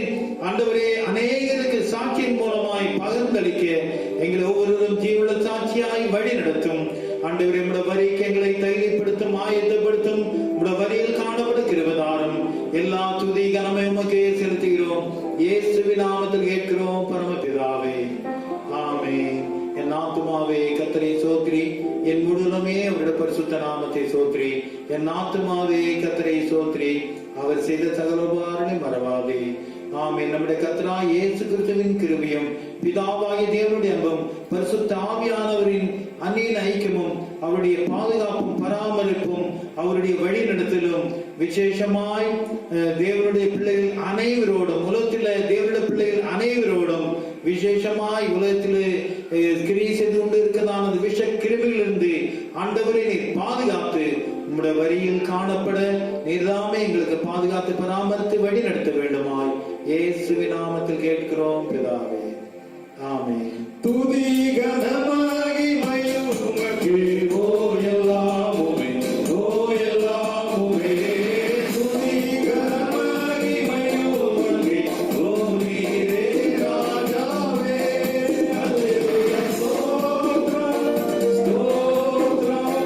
ஆண்டவரே அநேகருக்கு சாட்சியின் மூலமாய் பகிர்ந்தளிக்க எங்களை ஒவ்வொருவரும் ஜீவனுள்ள சாட்சியாய் வழி நடத்தும். ஆண்டவரே உம்முடைய வருகைக்கு எங்களை தைரியப்படுத்தும், ஆயத்தப்படுத்தும். உம்முடைய வருகையில் காணப்பட கிருபைதாரும். எல்லா துதி கனமே உமக்கே செலுத்துகிறோம். இயேசுவின் நாமத்தில் கேட்கிறோம் பரமபிதாவே, ஆமென். என் ஆத்துமாவே கர்த்தரை சோத்திரி, என் முழுவதுமே அவருடைய பரிசுத்த நாமத்தை சோத்திரி. என் ஆத்துமாவே கர்த்தரை சோத்திரி, அவர் செய்த சகல உபகாரங்களை மறவாதே. ஆமென். நம்முடைய கர்த்தராகிய இயேசு கிறிஸ்துவின் கிருபையும் பிதாவாகிய தேவனுடைய அன்பும் பரிசுத்த ஆவியானவரின் அந்நிய ஐக்கியமும் அவருடைய பாதுகாப்பும் பராமரிப்பும் அவருடைய வழி நடத்தலும் விசேஷமாய் தேவனுடைய பிள்ளைகள் அனைவரோடும், உலகத்தில் தேவனுடைய பிள்ளைகள் அனைவரோடும் விசேஷமாய் உலகத்தில் கிரியை செய்து கொண்டு இருக்கிறதான விஷ கிருமிகளிலிருந்து ஆண்டவரை நீர் பாதுகாத்து உம்முடைய வரியில் காணப்பட நீர்தாமே எங்களுக்கு பாதுகாத்து பராமரித்து வழி நடத்த வேண்டுமாய் இயேசுவின் நாமத்தில் கேட்கிறோம் பிதாவே, ஆமென். துதி கனமாகி மகிமை உமக்கே, ஓ எல்லாமுமே, ஓ எல்லாமுமே. துதி கனமாகி மகிமை உமக்கே, ஓ நீரே ராஜாவே. அல்லேலூயா. ஸ்தோத்திரம், ஸ்தோத்திரம்,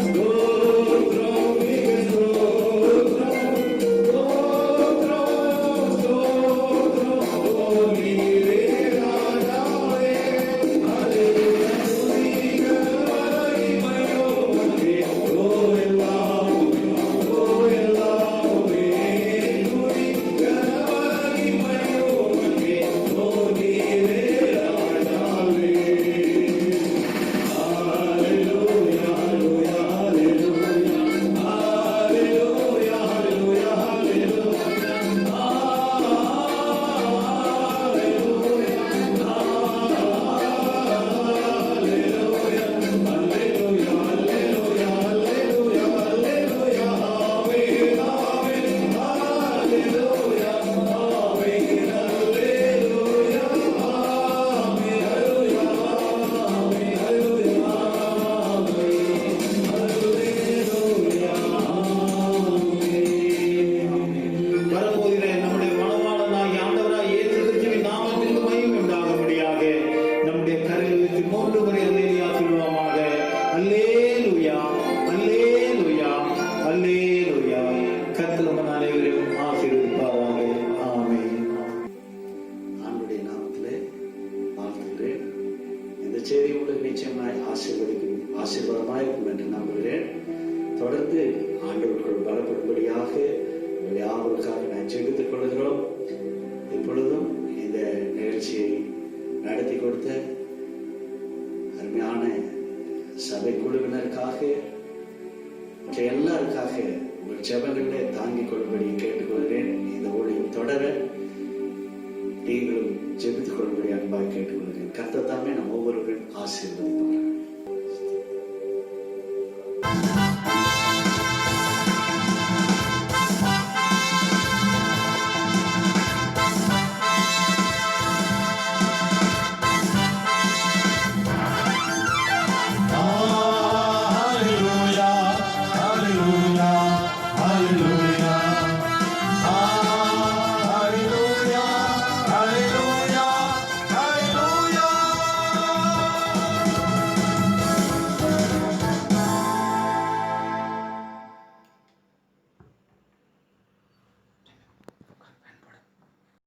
ஸ்தோத்திரம், மிக ஸ்தோத்திரம், ஸ்தோத்திரம், ஸ்தோத்திரம், ஓ நீரே ராஜாவே. அல்லேலூயா. செய்தி உங்களுக்கு நிச்சயமாய் ஆசீர்வாதமாக இருக்கும் என்று நம்புகிறேன். தொடர்ந்து ஆண்டவர்கள் பலப்படும்படியாக யாவருக்காக நான் ஜெபித்துக் கொள்கிறோம். இப்பொழுதும் இந்த நிகழ்ச்சியை நடத்தி கொடுத்த அருமையான சபை குழுவினருக்காக எல்லாருக்காக உங்கள் ஜெபங்களை தாங்கிக் கொள்ளும்படி கேட்டுக்கொள்கிறேன். இந்த ஊழியம் தொடர நீங்களும் ஜெபித்துக் கொள்ளும்படி அன்பாய் கேட்டுக்கொள்கிறேன். கர்த்தர் தாமே நம் ஒவ்வொருவரும் ஆசீர்வாதம்.